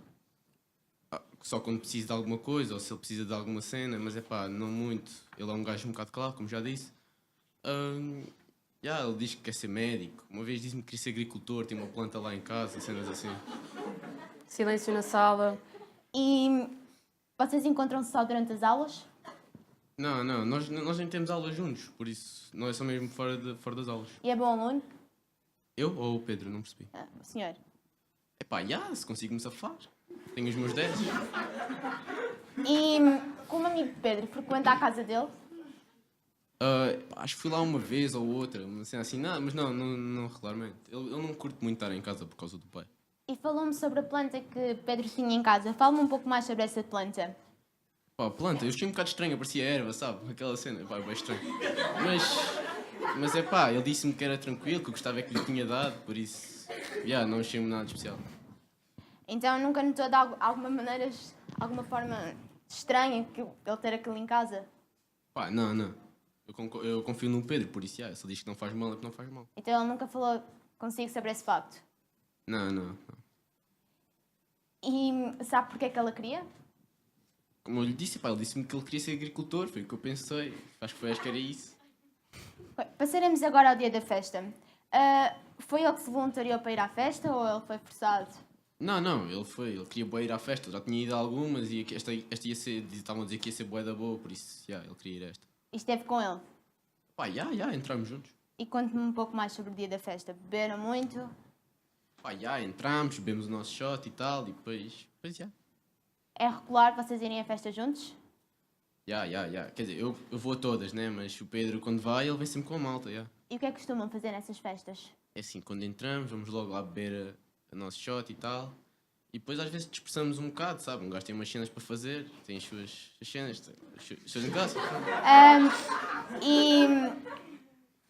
Só quando precisa de alguma coisa, ou se ele precisa de alguma cena, mas é pá, não muito. Ele é um gajo um bocado calado, como já disse. Ele diz que quer ser médico. Uma vez disse-me que queria ser agricultor, tem uma planta lá em casa, cenas assim. Silêncio na sala. E vocês encontram-se só durante as aulas? Não, nós nem temos aulas juntos, por isso nós é só mesmo fora das aulas. E é bom aluno? Eu ou o Pedro, não percebi. O senhor. É pá, se consigo me safar. Tenho os meus 10. E como amigo de Pedro, frequenta a casa dele? Acho que fui lá uma vez ou outra, uma cena assim, mas não regularmente. Ele não curte muito estar em casa por causa do pai. E falou-me sobre a planta que Pedro tinha em casa. Fala-me um pouco mais sobre essa planta. Pá, a planta, eu achei um bocado estranha, parecia erva, sabe? Aquela cena, pá, é bem estranho. Mas é pá, ele disse-me que era tranquilo, que eu gostava que lhe tinha dado, por isso, não achei-me nada de especial. Então nunca notou de alguma forma estranha que ele ter aquilo em casa? Pá, não. Eu confio no Pedro, por isso, se ele diz que não faz mal, é que não faz mal. Então ele nunca falou consigo sobre esse facto? Não. E sabe porque é que ela queria? Como eu lhe disse, pá, ele disse-me que ele queria ser agricultor, foi o que eu pensei. Acho que era isso. Passaremos agora ao dia da festa. Foi ele que se voluntariou para ir à festa ou ele foi forçado? Não, ele queria bué ir à festa, já tinha ido a algumas e esta ia ser, estavam a dizer que ia ser bué da boa, por isso, ele queria ir a esta. E esteve com ele? Pá, entramos juntos. E conte-me um pouco mais sobre o dia da festa. Beberam muito? Pá, entramos, bebemos o nosso shot e tal, e depois. É regular vocês irem a festa juntos? Quer dizer, eu vou a todas, né? Mas o Pedro, quando vai, ele vem sempre com a malta, E o que é que costumam fazer nessas festas? É assim, quando entramos, vamos logo lá beber o nosso shot e tal. E depois às vezes dispersamos um bocado, sabe? Um gajo tem umas cenas para fazer, tem as suas cenas, os seus negócios.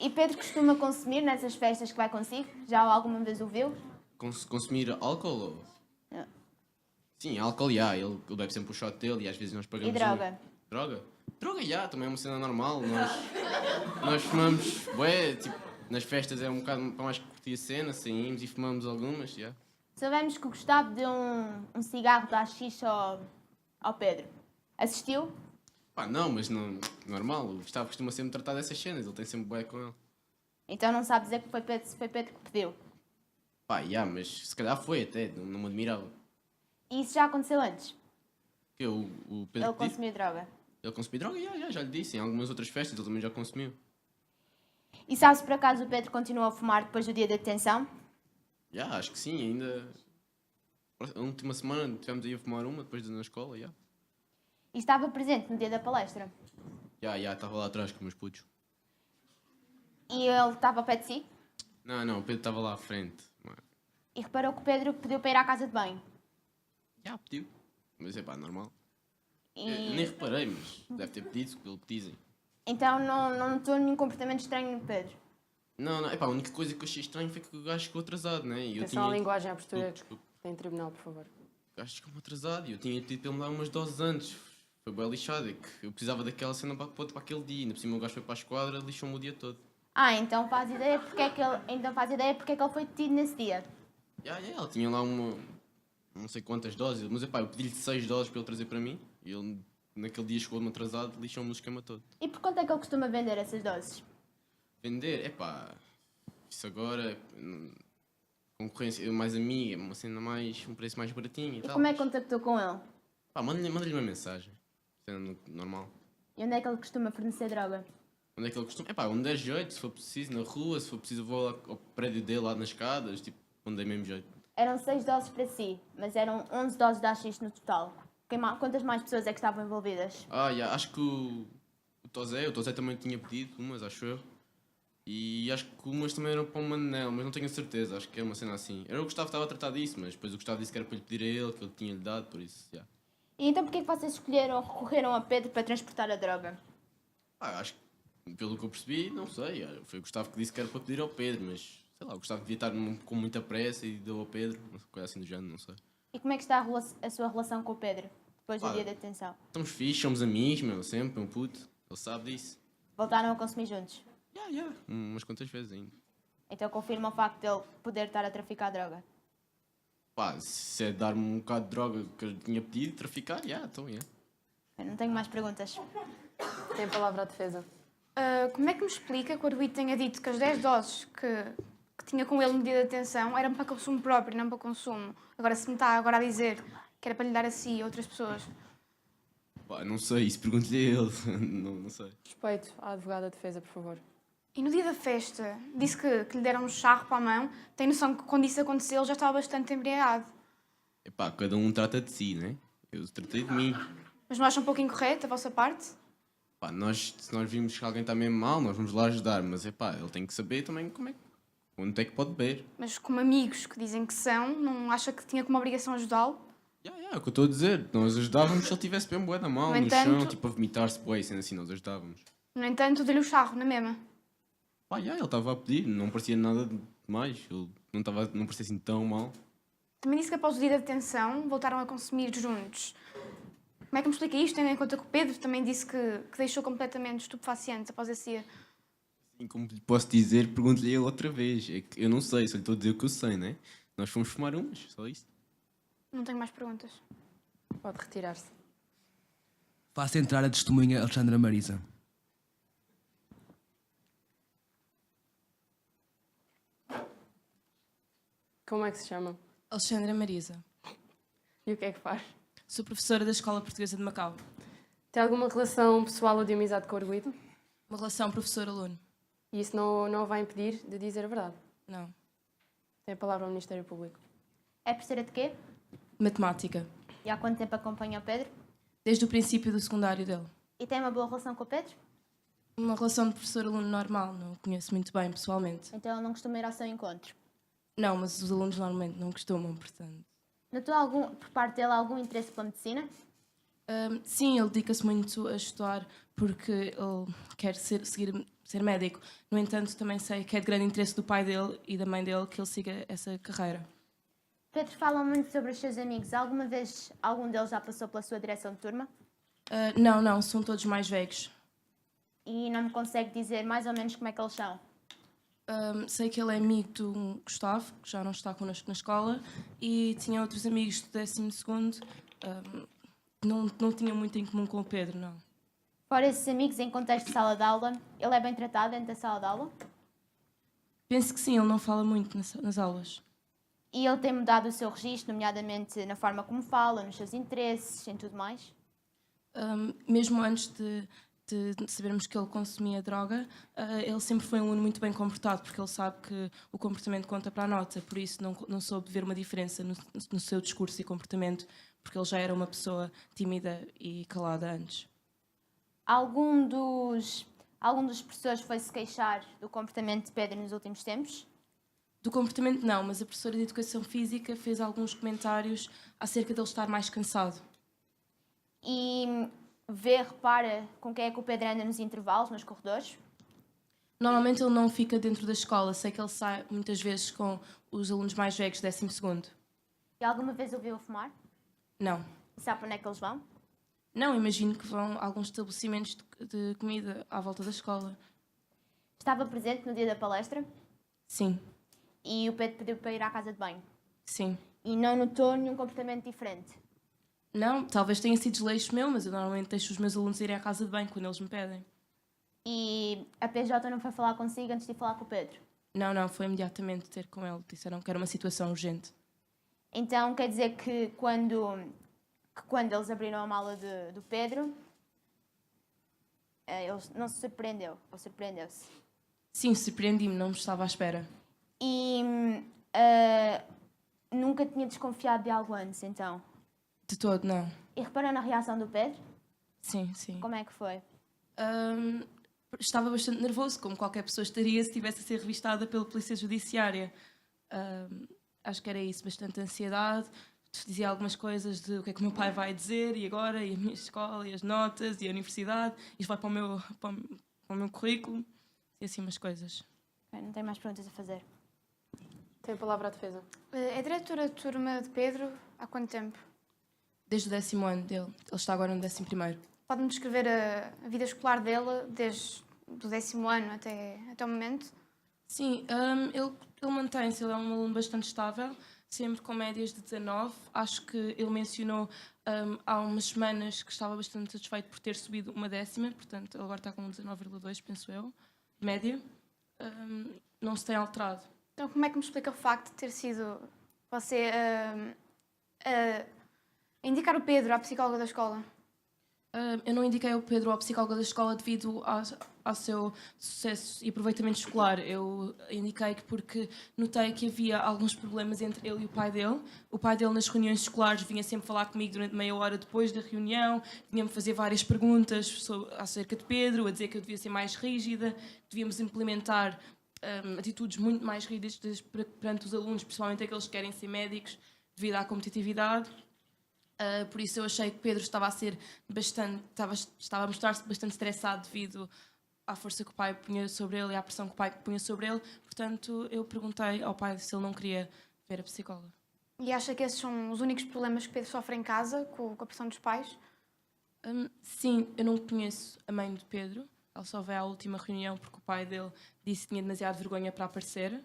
E Pedro costuma consumir nessas festas que vai consigo? Já alguma vez o viu? Consumir álcool? Ou... Não. Sim, álcool, ele bebe sempre o shot dele e às vezes nós pagamos. E droga? Droga? Droga, também é uma cena normal. Nós fumamos, tipo, nas festas é um bocado para mais curtir a cena, saímos e fumamos algumas, Sabemos que o Gustavo deu um cigarro da xixi ao Pedro. Assistiu? Pá, não, mas não, normal. O Gustavo costuma sempre tratar dessas cenas, ele tem sempre bué com ele. Então não sabe dizer que foi Pedro que pediu? Pá, mas se calhar foi até, não me admirava. E isso já aconteceu antes? O Pedro Ele consumiu droga? Ele consumiu droga? Já lhe disse. Em algumas outras festas ele também já consumiu. E sabe se por acaso o Pedro continuou a fumar depois do dia da detenção? Já, acho que sim, ainda. A última semana tivemos aí a fumar uma, depois na escola, já. E estava presente no dia da palestra? Já, estava lá atrás com meus putos. E ele estava ao pé de si? Não, o Pedro estava lá à frente. E reparou que o Pedro pediu para ir à casa de banho? Já, pediu. Mas é pá, normal. E... Eu nem reparei, mas deve ter pedido, pelo que dizem. Então não notou nenhum comportamento estranho no Pedro? Não, é pá, a única coisa que eu achei estranho foi que o gajo ficou atrasado, né? E eu Atenção à linguagem, à postura Desculpe. que tem tribunal, por favor. O gajo ficou atrasado e eu tinha pedido para ele me dar umas doses antes. Foi bem lixado, é que eu precisava daquela cena para aquele dia. Ainda por cima o gajo foi para a esquadra, lixou-me o dia todo. Então faz ideia porque é que ele foi detido nesse dia? Ele tinha lá não sei quantas doses, mas epá, eu pedi-lhe 6 doses para ele trazer para mim e ele naquele dia chegou-me atrasado, lixou-me o esquema todo. E por quanto é que ele costuma vender essas doses? Vender, isso agora, concorrência, mais amiga, uma cena mais, um preço mais baratinho e E tal. como é que contactou com ele? Manda-lhe uma mensagem, cena normal. E onde é que ele costuma fornecer droga? Onde é que ele costuma? Onde der jeito, se for preciso, na rua, se for preciso, eu vou lá ao prédio dele, lá nas escadas, tipo, onde der mesmo jeito. Eram 6 doses para si, mas eram 11 doses de haxixe no total. Quantas mais pessoas é que estavam envolvidas? Acho que o Tosé também tinha pedido umas, acho eu. E acho que umas também eram para o Manel, mas não tenho a certeza, acho que é uma cena assim. Era o Gustavo que estava a tratar disso, mas depois o Gustavo disse que era para lhe pedir a ele, que ele tinha-lhe dado, por isso, já. E então porquê é que vocês recorreram a Pedro para transportar a droga? Acho que, pelo que eu percebi, não sei. Foi o Gustavo que disse que era para pedir ao Pedro, mas sei lá, o Gustavo devia estar com muita pressa e deu ao Pedro, uma coisa assim do género, não sei. E como é que está a sua relação com o Pedro, depois do dia da detenção? Estamos fixos, somos amigos, meu, sempre, um puto, ele sabe disso. Voltaram a consumir juntos? Umas quantas vezes ainda. Então confirma o facto de ele poder estar a traficar droga? Se é dar-me um bocado de droga que eu tinha pedido, traficar, então. Eu não tenho mais perguntas. Tem a palavra a defesa. Como é que me explica que o arguido tenha dito que as 10 doses que tinha com ele no dia da detenção eram para consumo próprio, não para consumo? Agora, se me está agora a dizer que era para lhe dar a si e a outras pessoas. Não sei, isso pergunto-lhe a ele, não sei. Respeito à advogada de defesa, por favor. E no dia da festa, disse que lhe deram um charro para a mão. Tem noção que quando isso aconteceu ele já estava bastante embriagado. Cada um trata de si, né? Eu tratei de mim. Mas não acha um pouco incorreto a vossa parte? Se nós vimos que alguém está mesmo mal, nós vamos lá ajudar, mas ele tem que saber também onde é que pode beber. Mas como amigos que dizem que são, não acha que tinha como obrigação ajudá-lo? É o que eu estou a dizer. Nós ajudávamos se ele tivesse bem bué da mal, No no entanto- chão, tipo a vomitar-se bué, sendo assim, nós ajudávamos. No entanto, deu-lhe o charro, na mesma. Ele estava a pedir, não parecia nada demais, ele não parecia assim tão mal. Também disse que após o dia da detenção voltaram a consumir juntos. Como é que me explica isto, tendo em conta que o Pedro também disse que deixou completamente estupefaciente após esse dia? E como lhe posso dizer, pergunto-lhe ele outra vez. É que eu não sei, só lhe estou a dizer o que eu sei, né? Nós fomos fumar umas, só isso. Não tenho mais perguntas. Pode retirar-se. Faça entrar a testemunha Alexandra Marisa. Como é que se chama? Alexandra Marisa. E o que é que faz? Sou professora da Escola Portuguesa de Macau. Tem alguma relação pessoal ou de amizade com o arguido? Uma relação professor-aluno. E isso não o vai impedir de dizer a verdade? Não. Tem a palavra ao Ministério Público. É professora de quê? Matemática. E há quanto tempo acompanha o Pedro? Desde o princípio do secundário dele. E tem uma boa relação com o Pedro? Uma relação de professor-aluno normal. Não o conheço muito bem pessoalmente. Então ele não costuma ir ao seu encontro? Não, mas os alunos normalmente não costumam, portanto. Notou por parte dele algum interesse pela medicina? Sim, ele dedica-se muito a estudar porque ele quer ser médico. No entanto, também sei que é de grande interesse do pai dele e da mãe dele que ele siga essa carreira. Pedro fala muito sobre os seus amigos. Alguma vez algum deles já passou pela sua direção de turma? Não, são todos mais velhos. E não me consegue dizer mais ou menos como é que eles são? Sei que ele é amigo do Gustavo, que já não está connosco na escola, e tinha outros amigos do 12º. Não tinha muito em comum com o Pedro, não. Fora esses amigos em contexto de sala de aula, ele é bem tratado dentro da sala de aula? Penso que sim, ele não fala muito nas aulas. E ele tem mudado o seu registro, nomeadamente na forma como fala, nos seus interesses, em tudo mais? Mesmo antes de de sabermos que ele consumia droga, ele sempre foi um aluno muito bem comportado, porque ele sabe que o comportamento conta para a nota, por isso não soube ver uma diferença no seu discurso e comportamento, porque ele já era uma pessoa tímida e calada antes. Algum dos professores foi-se queixar do comportamento de Pedro nos últimos tempos? Do comportamento não, mas a professora de Educação Física fez alguns comentários acerca dele estar mais cansado. E repara com quem é que o Pedro anda nos intervalos, nos corredores? Normalmente ele não fica dentro da escola, sei que ele sai muitas vezes com os alunos mais velhos, 12º. E alguma vez ouviu-o fumar? Não. E sabe para onde é que eles vão? Não, imagino que vão a alguns estabelecimentos de comida à volta da escola. Estava presente no dia da palestra? Sim. E o Pedro pediu para ir à casa de banho? Sim. E não notou nenhum comportamento diferente? Não, talvez tenha sido desleixo meu, mas eu normalmente deixo os meus alunos irem à casa de banho quando eles me pedem. E a PJ não foi falar consigo antes de ir falar com o Pedro? Não, foi imediatamente ter com ele. Disseram que era uma situação urgente. Então quer dizer que quando eles abriram a mala do Pedro, ele não se surpreendeu, ou surpreendeu-se? Sim, surpreendi-me, não me estava à espera. E nunca tinha desconfiado de algo antes, então? De todo, não. E reparou na reação do Pedro? Sim. Como é que foi? Estava bastante nervoso, como qualquer pessoa estaria se estivesse a ser revistada pela Polícia Judiciária. Acho que era isso, bastante ansiedade. Dizia algumas coisas de o que é que o meu pai vai dizer, e agora, e a minha escola, e as notas, e a universidade. Isto vai para o meu currículo, e assim umas coisas. Não tenho mais perguntas a fazer. Tem a palavra a defesa. É diretora de turma de Pedro há quanto tempo? Desde o 10º ano dele. Ele está agora no 11º. Pode-me descrever a vida escolar dele desde o 10º ano até o momento? Sim, ele mantém-se, ele é um aluno bastante estável, sempre com médias de 19. Acho que ele mencionou há umas semanas que estava bastante satisfeito por ter subido uma 10ª, portanto ele agora está com 19,2, penso eu, média. Não se tem alterado. Então como é que me explica o facto de ter sido você indicar o Pedro à psicóloga da escola? Eu não indiquei o Pedro à psicóloga da escola devido ao seu sucesso e aproveitamento escolar. Eu indiquei que porque notei que havia alguns problemas entre ele e o pai dele. O pai dele nas reuniões escolares vinha sempre falar comigo durante meia hora depois da reunião, vinha-me fazer várias perguntas acerca de Pedro, a dizer que eu devia ser mais rígida, devíamos implementar atitudes muito mais rígidas perante os alunos, principalmente aqueles que querem ser médicos, devido à competitividade. Por isso eu achei que Pedro estava a mostrar-se bastante estressado devido à força que o pai punha sobre ele e à pressão que o pai punha sobre ele. Portanto, eu perguntei ao pai se ele não queria ver a psicóloga. E acha que esses são os únicos problemas que Pedro sofre em casa, com a pressão dos pais? Sim, eu não conheço a mãe de Pedro. Ela só veio à última reunião porque o pai dele disse que tinha demasiada vergonha para aparecer.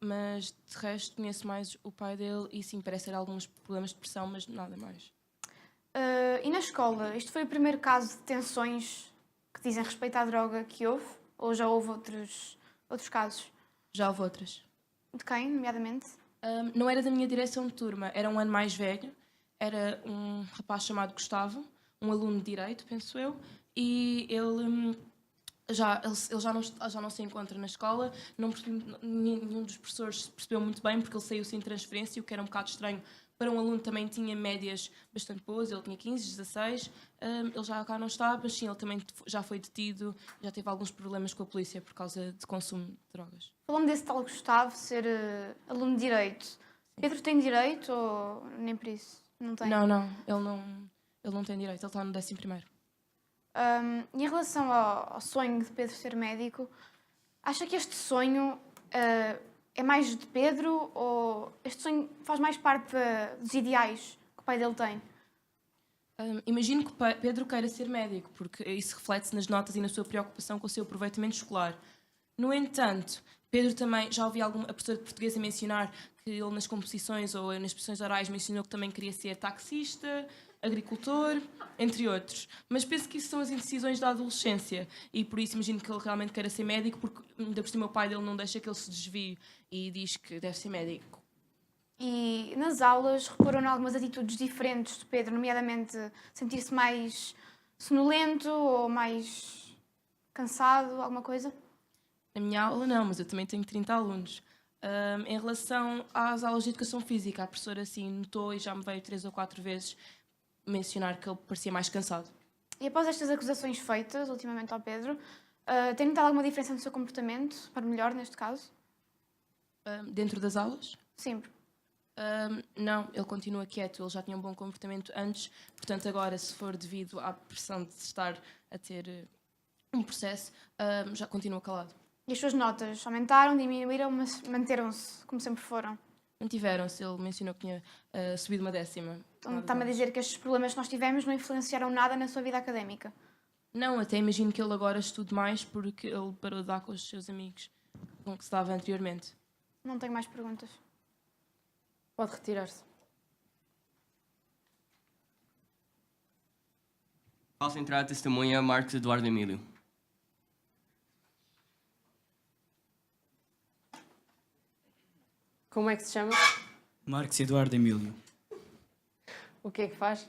Mas, de resto, conheço mais o pai dele e, sim, parece ter alguns problemas de pressão, mas nada mais. E na escola, isto foi o primeiro caso de tensões que dizem respeito à droga que houve? Ou já houve outros casos? Já houve outras. De quem, nomeadamente? Não era da minha direção de turma, era um ano mais velho. Era um rapaz chamado Gustavo, um aluno de Direito, penso eu, e ele já não se encontra na escola. Nenhum dos professores percebeu muito bem porque ele saiu sem transferência, o que era um bocado estranho para um aluno que também tinha médias bastante boas. Ele tinha 15, 16, ele já cá não está, mas sim, ele também já foi detido, já teve alguns problemas com a polícia por causa de consumo de drogas. Falando desse tal Gustavo ser aluno de Direito, sim. Pedro tem Direito ou nem por isso? Não tem? Não, ele não tem Direito, ele está no 11º. E em relação ao sonho de Pedro ser médico, acha que este sonho é mais de Pedro ou este sonho faz mais parte dos ideais que o pai dele tem? Imagino que Pedro queira ser médico, porque isso reflete-se nas notas e na sua preocupação com o seu aproveitamento escolar. No entanto, Pedro também, já ouvi a professora de português a mencionar que ele nas composições ou nas expressões orais mencionou que também queria ser taxista, agricultor, entre outros. Mas penso que isso são as indecisões da adolescência e por isso imagino que ele realmente queira ser médico, porque ainda por cima o pai dele não deixa que ele se desvie e diz que deve ser médico. E nas aulas reparou em algumas atitudes diferentes de Pedro, nomeadamente sentir-se mais sonolento ou mais cansado, alguma coisa? Na minha aula não, mas eu também tenho 30 alunos. Em relação às aulas de educação física, a professora assim notou e já me veio 3 ou 4 vezes mencionar que ele parecia mais cansado. E após estas acusações feitas ultimamente ao Pedro, tem notado alguma diferença no seu comportamento, para melhor neste caso? Dentro das aulas? Sim. Não, ele continua quieto, ele já tinha um bom comportamento antes, portanto agora, se for devido à pressão de estar a ter um processo, já continua calado. E as suas notas aumentaram, diminuíram, mas manteram-se como sempre foram? Mantiveram-se, ele mencionou que tinha subido uma 10ª. Então está-me a dizer que estes problemas que nós tivemos não influenciaram nada na sua vida académica? Não, até imagino que ele agora estude mais porque ele parou de dar com os seus amigos com que se dava anteriormente. Não tenho mais perguntas. Pode retirar-se. Faço entrar a testemunha Marcos Eduardo Emílio. Como é que se chama? Marcos Eduardo Emílio. O que é que faz?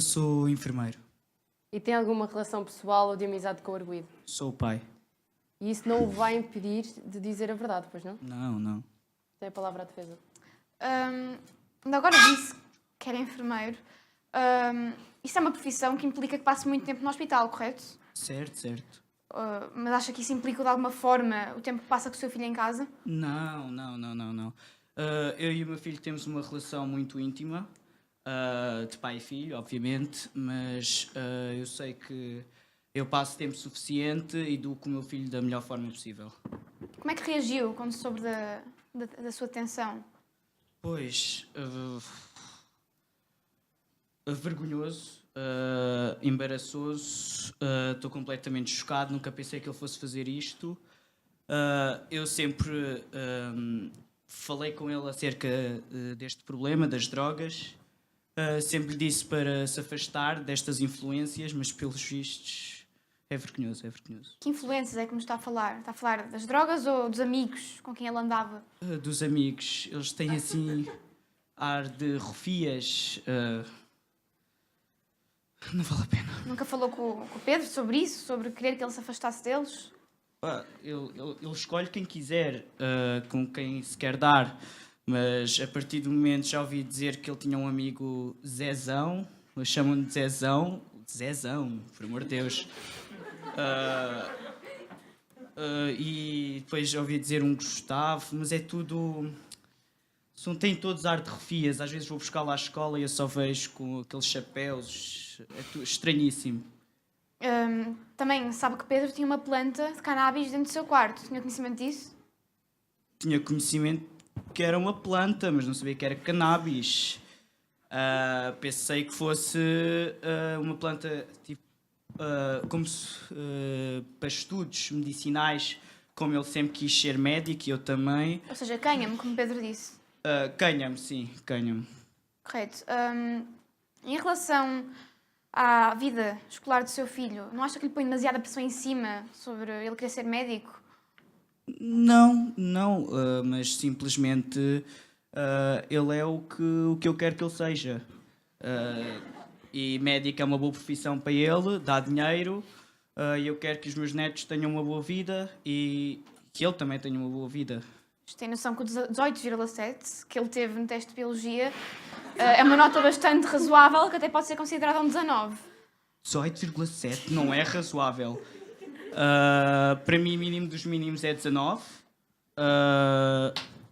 Sou enfermeiro. E tem alguma relação pessoal ou de amizade com o arguido? Sou o pai. E isso não o vai impedir de dizer a verdade, pois não? Não. Tem a palavra à defesa. Ainda agora disse que era enfermeiro. Isso é uma profissão que implica que passe muito tempo no hospital, correto? Certo. Mas acha que isso implica de alguma forma o tempo que passa com o seu filho em casa? Não. Eu e o meu filho temos uma relação muito íntima, de pai e filho, obviamente, mas eu sei que eu passo tempo suficiente e educo o meu filho da melhor forma possível. Como é que reagiu quando soube da sua detenção? Pois, vergonhoso, embaraçoso, estou completamente chocado, nunca pensei que ele fosse fazer isto. Eu sempre falei com ele acerca deste problema, das drogas. Sempre lhe disse para se afastar destas influências, mas pelos vistos é vergonhoso. Que influências é que me está a falar? Está a falar das drogas ou dos amigos com quem ele andava? Dos amigos, eles têm assim ar de rufias. Não vale a pena. Nunca falou com o Pedro sobre isso? Sobre querer que ele se afastasse deles? Ele escolhe quem quiser, com quem se quer dar, mas a partir do momento já ouvi dizer que ele tinha um amigo Zezão, eles chamam-no de Zezão, por amor de Deus. E depois já ouvi dizer um Gustavo, mas é tudo... Têm todos ar de refias, às vezes vou buscar lá à escola e eu só vejo com aqueles chapéus, estranhíssimo. Também sabe que Pedro tinha uma planta de cannabis dentro do seu quarto. Tinha conhecimento disso? Tinha conhecimento que era uma planta, mas não sabia que era cannabis. Pensei que fosse uma planta tipo, para estudos medicinais, como ele sempre quis ser médico e eu também. Ou seja, cânhamo, como Pedro disse. Cânhamo, sim, cânhamo. Correto. Em relação à vida escolar do seu filho, não acha que lhe põe demasiada pressão em cima sobre ele querer ser médico? Não, mas simplesmente ele é o que eu quero que ele seja. E médico é uma boa profissão para ele, dá dinheiro, e eu quero que os meus netos tenham uma boa vida e que ele também tenha uma boa vida. Tem noção que o 18,7 que ele teve no teste de biologia é uma nota bastante razoável, que até pode ser considerada um 19. 18,7 não é razoável. Para mim, mínimo dos mínimos é 19.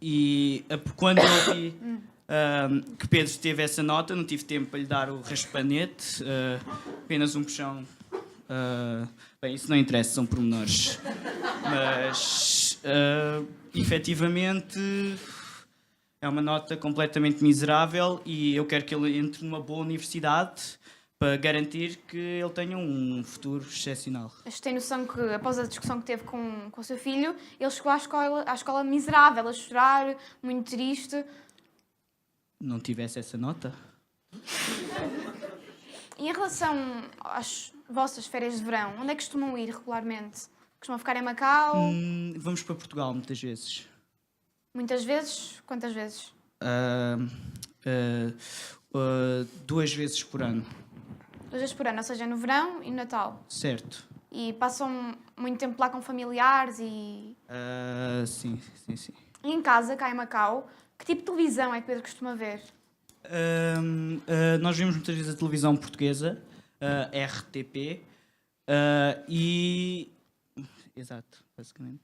E quando eu vi que Pedro teve essa nota, não tive tempo para lhe dar o raspanete, apenas um puxão. Bem, isso não interessa, são pormenores. Mas, efetivamente, é uma nota completamente miserável e eu quero que ele entre numa boa universidade para garantir que ele tenha um futuro excepcional. Mas tem noção que, após a discussão que teve com o seu filho, ele chegou à escola miserável, a chorar, muito triste. Não tivesse essa nota? E em relação às vossas férias de verão, onde é que costumam ir regularmente? Costumam ficar em Macau? Vamos para Portugal muitas vezes. Muitas vezes? Quantas vezes? 2 vezes por ano. 2 vezes por ano, ou seja, no verão e no Natal. Certo. E passam muito tempo lá com familiares e... Sim, sim, sim. E em casa, cá em Macau, que tipo de televisão é que Pedro costuma ver? Nós vimos muitas vezes a televisão portuguesa, RTP, e... Exato, basicamente.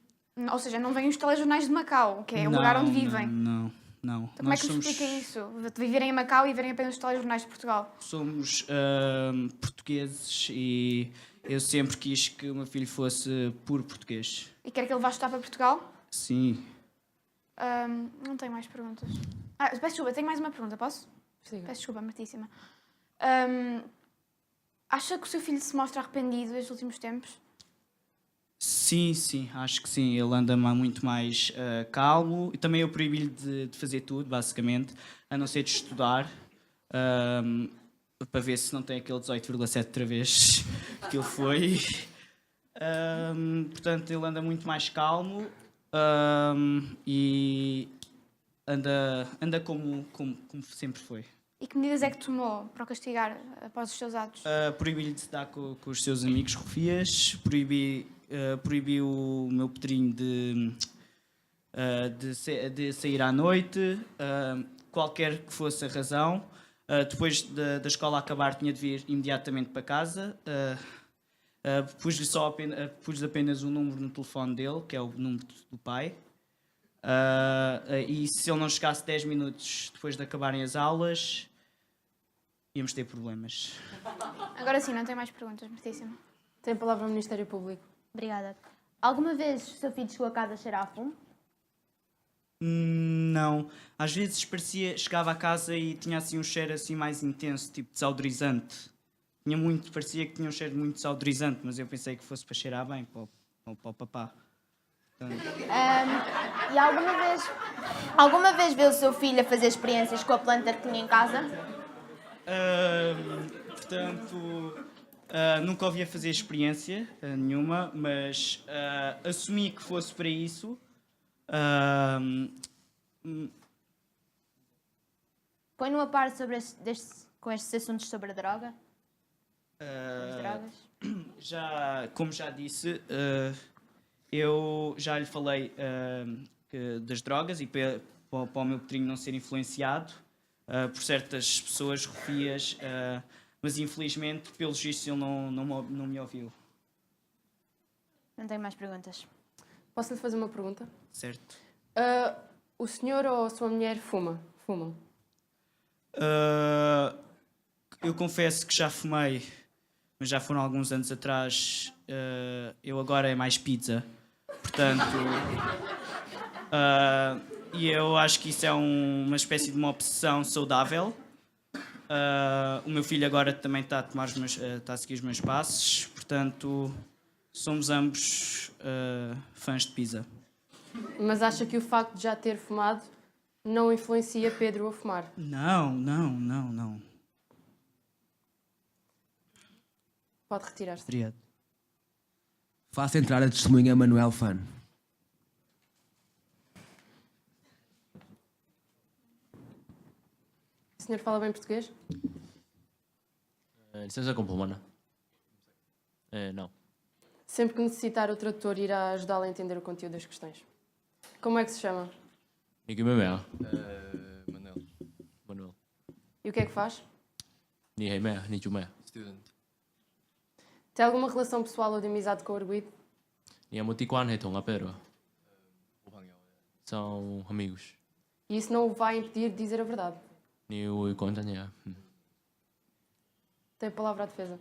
Ou seja, não vêm os telejornais de Macau, que é o lugar onde vivem. Não. Então, como é que me explica isso? De viverem em Macau e verem apenas os telejornais de Portugal? Somos portugueses e eu sempre quis que o meu filho fosse puro português. E quer que ele vá estudar para Portugal? Sim. Não tenho mais perguntas. Peço desculpa, tenho mais uma pergunta, posso? Sim. Peço desculpa, Martíssima. Acha que o seu filho se mostra arrependido nestes últimos tempos? Sim, acho que sim. Ele anda muito mais calmo e também eu proibi-lhe de fazer tudo, basicamente, a não ser de estudar, para ver se não tem aquele 18,7 outra vez que ele foi. Portanto, ele anda muito mais calmo e anda como sempre foi. E que medidas é que tomou para o castigar após os seus atos? Proibi-lhe de se dar com os seus amigos rufias, proibi o meu pedrinho de sair à noite, qualquer que fosse a razão. Depois da escola acabar, tinha de vir imediatamente para casa. Pus-lhe apenas o número no telefone dele, que é o número do pai. E se ele não chegasse 10 minutos depois de acabarem as aulas, íamos ter problemas. Agora sim, não tenho mais perguntas, Martíssima. Tem a palavra o Ministério Público. Obrigada. Alguma vez o seu filho chegou a casa a cheirar a fumo? Não. Às vezes chegava a casa e tinha assim um cheiro assim mais intenso, tipo desodorizante. Parecia que tinha um cheiro muito desodorizante, mas eu pensei que fosse para cheirar bem, para o papá. Portanto... E alguma vez viu o seu filho a fazer experiências com a planta que tinha em casa? Nunca ouvi a fazer experiência nenhuma, mas assumi que fosse para isso. Põe-no a par sobre com estes assuntos sobre a droga? As drogas? Como já disse, eu já lhe falei das drogas e para o meu pedrinho não ser influenciado por certas pessoas rufias, mas infelizmente, pelos vistos, ele não me ouviu. Não tenho mais perguntas. Posso-lhe fazer uma pergunta? Certo. O senhor ou a sua mulher fumam? Eu confesso que já fumei, mas já foram alguns anos atrás. Eu agora é mais pizza. Portanto, e eu acho que isso é uma espécie de uma obsessão saudável. O meu filho agora também está a seguir os meus passos. Portanto, somos ambos fãs de pizza. Mas acha que o facto de já ter fumado não influencia Pedro a fumar? Não. Pode retirar-se. Obrigado. Faça entrar a testemunha Manuel Fan. O senhor fala bem português? Licença complemana? Não. Sempre que necessitar, o tradutor irá ajudá-lo a entender o conteúdo das questões. Como é que se chama? Ni meu mẹ? Manuel. E o que é que faz? Ni hei mẹ, ni chú mẹ. Student. Tem alguma relação pessoal ou de amizade com o arguido? Ni một tí quan hệ thống Pedro. São amigos. E isso não o vai impedir de dizer a verdade. Ni ui con cha nhé. Tem a palavra à defesa.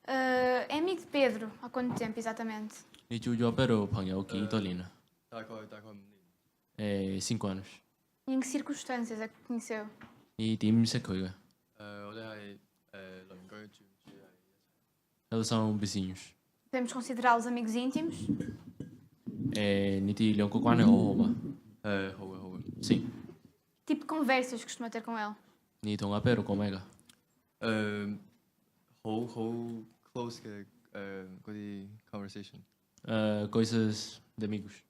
É amigo de Pedro. Há quanto tempo, exatamente? Ni chú cho Pedro 朋友幾多年啊？大概5年。5 anos. E em que circunstâncias é que conheceu? 你點識佢嘅？我哋係鄰居住喺一齊。 Eles são vizinhos. Podemos considerá-los amigos íntimos? 你哋兩個關係好好嘛？好嘅，好嘅。 Sim. Que tipo de conversas costuma ter com ele? 你同阿 Pedro 講咩㗎？好 close 嘅嗰啲 conversation。coisas de amigos.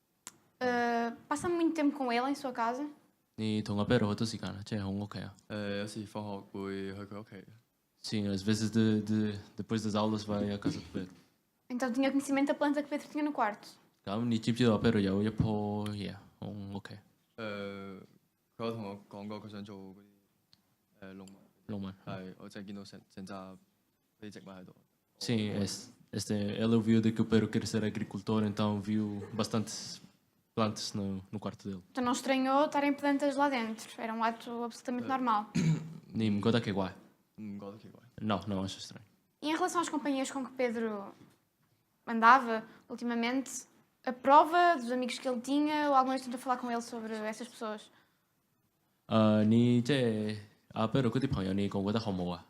Passa muito tempo com ele em sua casa? 你同阿 Pedro 好多時間啊，即係喺屋企啊？有時放學會去佢屋企。Sim, às vezes depois das aulas vai à casa do Pedro. Então tinha conhecimento da planta que Pedro tinha no quarto.咁你知唔知道Pedro 有一棵嘢喺屋企？佢有同我講過佢想做嗰啲農民。農民係，我淨係見到成紮嗰啲植物喺度。 Sim, ela viu de que o Pedro queria ser agricultor, então viu bastantes plantas no quarto dele. Então não estranhou estarem plantas lá dentro. Era um ato absolutamente normal. 你唔覺得奇怪？唔覺得奇怪。Não acho estranho. E em relação às companhias com que Pedro andava ultimamente, a prova dos amigos que ele tinha ou alguma vez tentou falar com ele sobre essas pessoas? 你即係阿 Pedro 嗰啲朋友，你覺得好冇啊？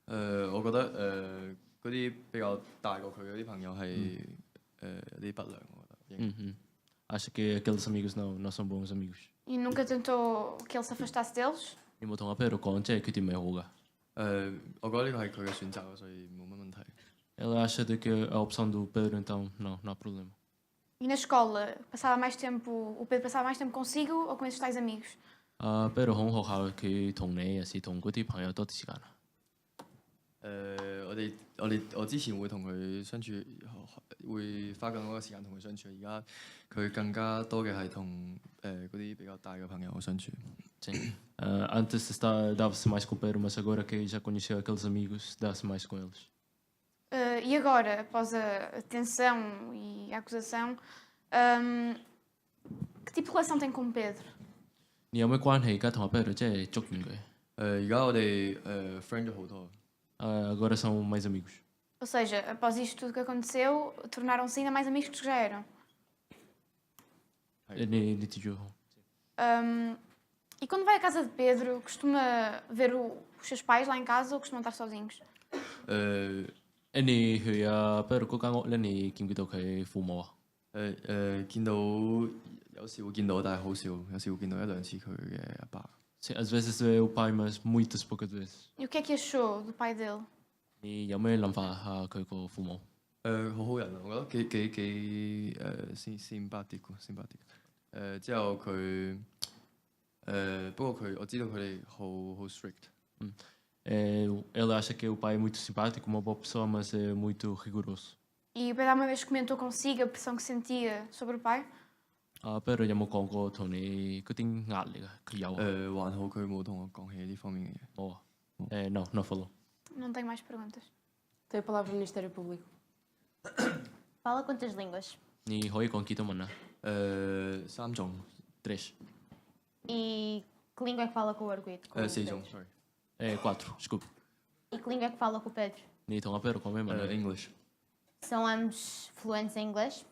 我覺得嗰啲比較大過佢嗰啲朋友係有啲不良，我覺得。Acho que aqueles amigos não são bons amigos. E nunca tentou que ele se afastasse deles? 你冇同阿 Pedro 講，即係佢點係好㗎？我覺得呢個係佢嘅選擇，所以冇乜問題。Ela acha de que a opção do Pedro, então não há problema. E na escola, o Pedro passava mais tempo consigo ou com esses tais amigos? 阿 Pedro 喺學校佢同你有時同嗰啲朋友多啲時間啊？我之前會同佢相處，會花更多嘅時間同佢相處。而家佢更加多嘅係同嗰啲比較大嘅朋友相處。Antes dava-se mais com o Pedro, mas agora que já conheceu aqueles amigos, dá-se mais com eles. E agora, após a tensão e a acusação, que tipo de relação tem com o Pedro? 你有咩關係而家同阿 Pedro 即係捉完佢？而家我哋friend 咗好多。Agora são mais amigos. Ou seja, após isto tudo que aconteceu, tornaram-se ainda mais amigos do que já eram. Ni tiju. E quando vai à casa de Pedro, costuma ver os seus pais lá em casa ou costumam estar sozinhos? 你去阿 Pedro 嗰間屋咧，你見唔見到佢父母啊？見到有時會見到，但係好少，有時會見到一兩次佢嘅阿爸。Sim, às vezes vê o pai, mas muitas poucas vezes. E o que é que achou do pai dele? 你有咩諗法啊？佢個父母？好好人啊，我覺得幾sympathetic。之後佢不過我知道佢哋好 strict。Ela acha que o pai é muito simpático, uma boa pessoa, mas é muito rigoroso. E o Pedro uma vez comentou consigo a pressão que sentia sobre o pai? Pedro 有冇講過同你嗰啲壓力啊？佢有啊？還好佢冇同我講起呢方面嘅嘢。冇啊。não falou. Não tenho mais perguntas. Tem a palavra o Ministério Público. Fala quantas línguas? 你可以講幾多文啊？3種。3. E que língua é que fala com o Arguido? 4種，sorry。4, desculpe. E que língua é que fala com o Pedro? 你同阿 Pedro 講咩文啊？English。São ambos fluentes em inglês?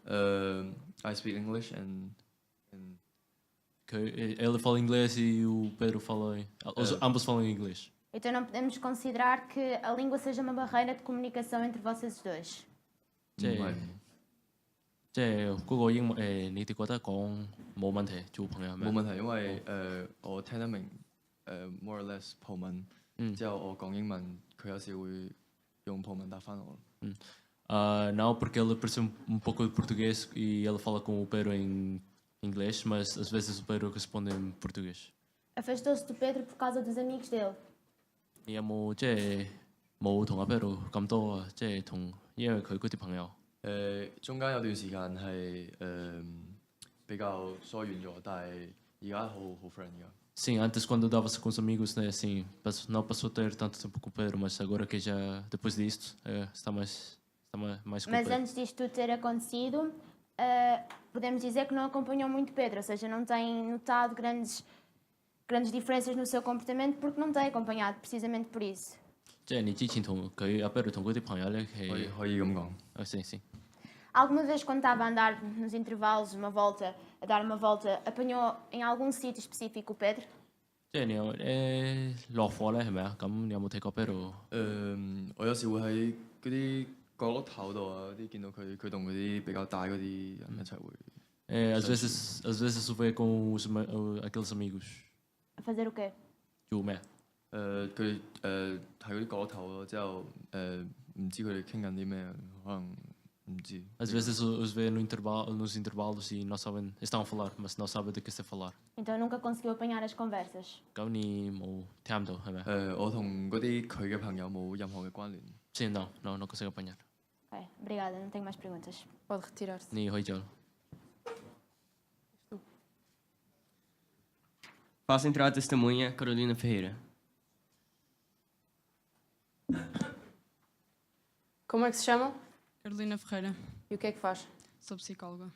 I speak English and ele fala inglês e o Pedro fala... ambos falam inglês. Então não podemos considerar que a língua seja uma barreira de comunicação entre vocês dois? 即係嗰個英文你哋覺得講冇問題做朋友係咪？冇問題，因為我聽得明more or less 葡文，之後我講英文，佢有時會用葡文答翻我。Não, porque ele percebe pouco de português e ele fala com o Pedro em inglês, mas às vezes o Pedro responde em português. Afastou-se do Pedro por causa dos amigos dele? 你有冇即係冇同阿 Pedro 咁多啊？即係因為佢嗰啲朋友。中間有段時間係比較疏遠咗，但係而家好 friend 㗎。Sim, antes quando dava-se com os amigos, né, assim, não passou a ter tanto tempo com o Pedro, mas agora que já, depois disto, está mais com o Mas Pedro. antes disto tudo ter acontecido, podemos dizer que não acompanhou muito Pedro, ou seja, não tem notado grandes diferenças no seu comportamento porque não tem acompanhado, precisamente por isso. 即係你之前同佢阿 Pedro 同嗰啲朋友咧係可以咁講。sim. Alguma vez quando estava a andar nos intervalos, a dar uma volta, apanhou em algum sítio específico o Pedro? 即係你有落課咧係咪啊？咁你有冇睇過 Pedro？我有時會喺嗰啲角落頭度啊，啲見到佢同嗰啲比較大嗰啲人一齊會。às vezes eu vejo com aqueles amigos. A fazer o quê? 做咩？佢喺嗰啲角落頭咯，之後唔知佢哋傾緊啲咩，可能唔知。 Às vezes os vê no nos intervalos e não sabem, estão a falar, mas não sabem do que estão a falar. Então nunca conseguiu apanhar as conversas. 咁你冇聽到係咪？我同嗰啲佢嘅朋友冇任何嘅關聯。 Sim, não consigo apanhar. Ok, obrigada, não tenho mais perguntas. Pode retirar-se. 你可以走。 Faço entrar a testemunha Carolina Ferreira. Como é que se chama? Carolina Ferreira, E o que é que faz? sou psicóloga.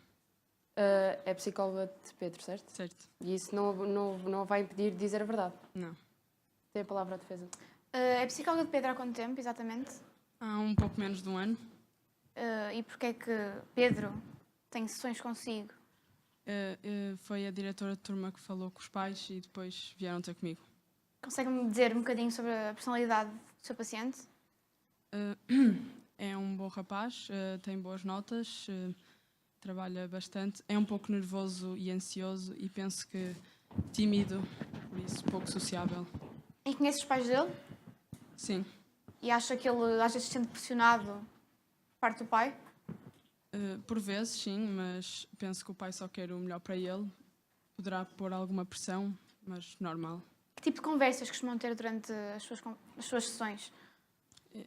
É psicóloga de Pedro, certo? Certo. E isso não vai impedir de dizer a verdade? Não. Tem a palavra à defesa. É psicóloga de Pedro há quanto tempo, exatamente? Há um pouco menos de um ano. E porquê é que Pedro tem sessões consigo? Foi a diretora de turma que falou com os pais e depois vieram ter comigo. Consegue-me dizer um bocadinho sobre a personalidade do seu paciente? É um bom rapaz, tem boas notas, trabalha bastante. É um pouco nervoso e ansioso e penso que tímido, por isso pouco sociável. E conhece os pais dele? Sim. E acha que ele às vezes se sente pressionado por parte do pai? Por vezes, sim, mas penso que o pai só quer o melhor para ele. Poderá pôr alguma pressão, mas normal. Que tipo de conversas costumam ter durante as suas sessões?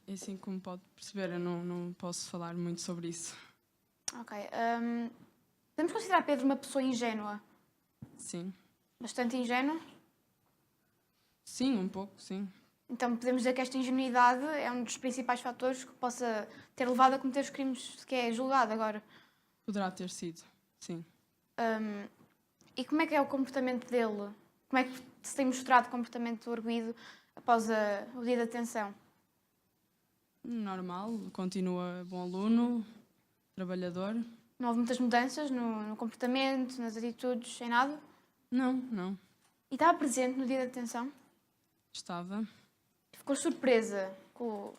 É assim como pode perceber, eu não posso falar muito sobre isso. Ok. Podemos considerar Pedro uma pessoa ingênua? Sim. Bastante ingênua? Sim, um pouco, sim. Então podemos dizer que esta ingenuidade é um dos principais fatores que possa ter levado a cometer os crimes que é julgado agora. Poderá ter sido, sim. E como é que é o comportamento dele? Como é que se tem mostrado o comportamento do arguido após o dia da detenção? Normal, continua bom aluno, trabalhador. Não houve muitas mudanças no comportamento, nas atitudes, em nada? Não. E estava presente no dia da detenção? Estava. Ficou surpresa com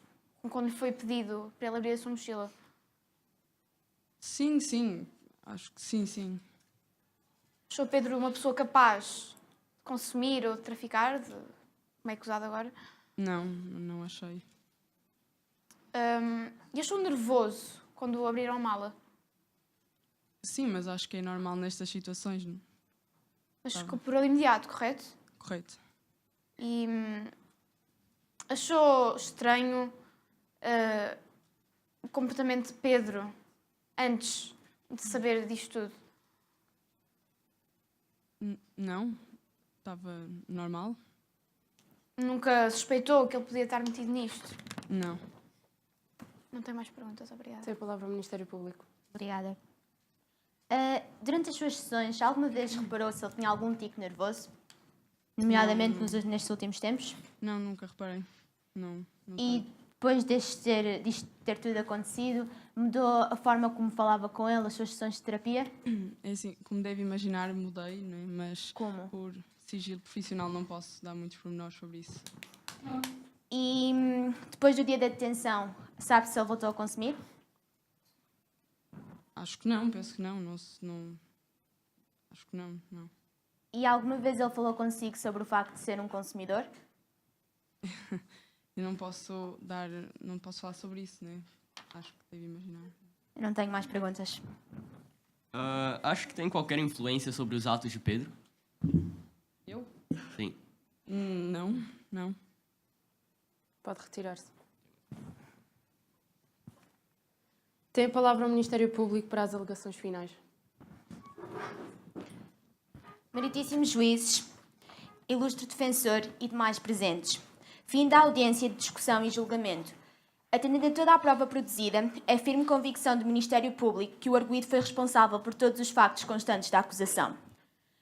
quando lhe foi pedido para ele abrir a sua mochila? Sim. Acho que sim. Achou Pedro uma pessoa capaz de consumir ou de traficar, como é acusado agora? Não achei. E achou nervoso quando abriram a mala? Sim, mas acho que é normal nestas situações. Mas ficou por ali imediato, correto? Correto. E achou estranho o comportamento de Pedro antes de saber disto tudo? Não. Estava normal. Nunca suspeitou que ele podia estar metido nisto? Não. Não tenho mais perguntas, obrigada. Tem a palavra ao Ministério Público. Obrigada. Durante as suas sessões, alguma vez reparou se ele tinha algum tico nervoso? Nomeadamente nestes últimos tempos? Não, nunca reparei. Não E depois disto ter tudo acontecido, mudou a forma como falava com ele, as suas sessões de terapia? É assim, como deve imaginar, mudei, né? Mas como? Por sigilo profissional não posso dar muitos pormenores sobre isso. E depois do dia da detenção, sabe se ele voltou a consumir? Acho que não, penso que não. Acho que não. E alguma vez ele falou consigo sobre o facto de ser um consumidor? Eu não posso falar sobre isso, né? Acho que deve imaginar. Eu não tenho mais perguntas. Acho que tem qualquer influência sobre os atos de Pedro? Eu? Sim. Não. Pode retirar-se. Tem a palavra ao Ministério Público para as alegações finais. Meritíssimos juízes, ilustre defensor e demais presentes, fim da audiência de discussão e julgamento. Atendendo a toda a prova produzida, é firme convicção do Ministério Público que o arguido foi responsável por todos os factos constantes da acusação.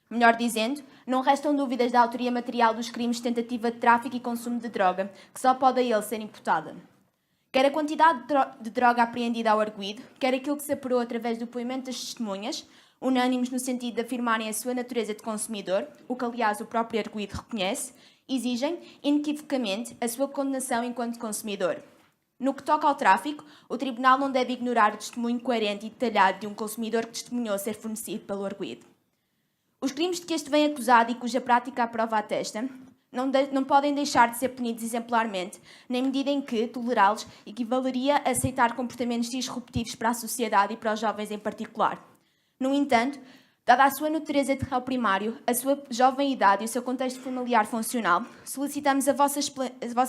Melhor dizendo, não restam dúvidas da autoria material dos crimes de tentativa de tráfico e consumo de droga, que só pode a ele ser imputada. Quer a quantidade de droga apreendida ao arguido, quer aquilo que se apurou através do depoimento das testemunhas, unânimes no sentido de afirmarem a sua natureza de consumidor, o que aliás o próprio arguido reconhece, exigem, inequivocamente, a sua condenação enquanto consumidor. No que toca ao tráfico, o Tribunal não deve ignorar o testemunho coerente e detalhado de um consumidor que testemunhou ser fornecido pelo arguido. Os crimes de que este vem acusado e cuja prática a prova atesta não podem deixar de ser punidos exemplarmente, na medida em que tolerá-los equivaleria a aceitar comportamentos disruptivos para a sociedade e para os jovens em particular. No entanto, dada a sua natureza de réu primário, a sua jovem idade e o seu contexto familiar funcional, solicitamos a Vossa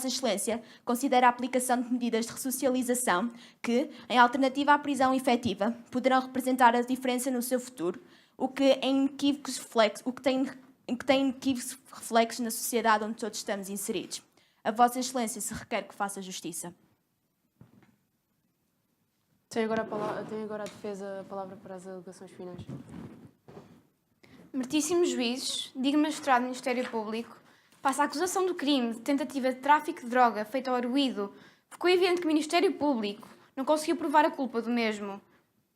Excelência considere a aplicação de medidas de ressocialização que, em alternativa à prisão efetiva, poderão representar a diferença no seu futuro, o que tem inequívocos reflexos na sociedade onde todos estamos inseridos. A Vossa Excelência se requer que faça justiça. Tem agora a defesa a palavra para as alegações finais. Meritíssimos juízes, digno magistrado do Ministério Público, face à acusação do crime de tentativa de tráfico de droga feito ao arguido, ficou evidente que o Ministério Público não conseguiu provar a culpa do mesmo.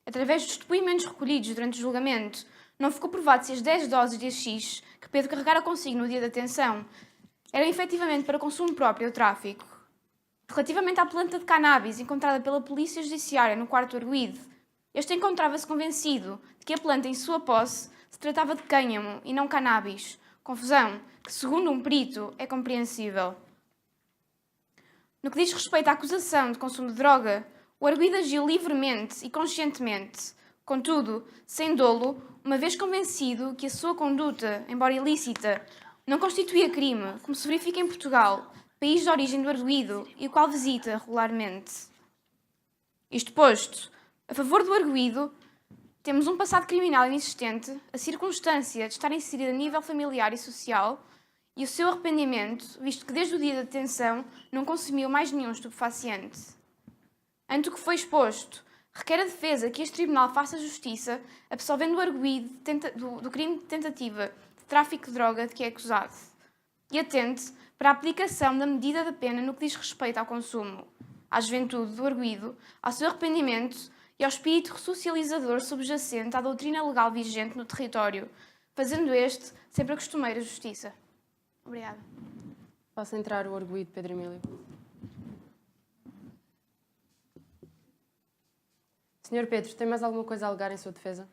Através dos depoimentos recolhidos durante o julgamento, não ficou provado se as 10 doses de haxixe que Pedro carregara consigo no dia da detenção eram efetivamente para consumo próprio ou tráfico. Relativamente à planta de cannabis encontrada pela Polícia Judiciária no quarto arguido, este encontrava-se convencido de que a planta em sua posse se tratava de cânhamo e não cannabis, confusão que, segundo um perito, é compreensível. No que diz respeito à acusação de consumo de droga, o arguido agiu livremente e conscientemente, contudo, sem dolo, uma vez convencido que a sua conduta, embora ilícita, não constituía crime, como se verifica em Portugal, país de origem do arguido e o qual visita regularmente. Isto posto, a favor do arguido, temos um passado criminal inexistente, a circunstância de estar inserido a nível familiar e social e o seu arrependimento, visto que desde o dia da detenção não consumiu mais nenhum estupefaciente. Ante o que foi exposto, requer a defesa que este tribunal faça justiça, absolvendo o arguido do crime de tentativa de tráfico de droga de que é acusado, e atente para a aplicação da medida da pena no que diz respeito ao consumo, à juventude do arguido, ao seu arrependimento e ao espírito ressocializador subjacente à doutrina legal vigente no território, fazendo este sempre a costumeira justiça. Obrigada. Faço entrar o arguido Pedro Emílio. Senhor Pedro, tem mais alguma coisa a alegar em sua defesa?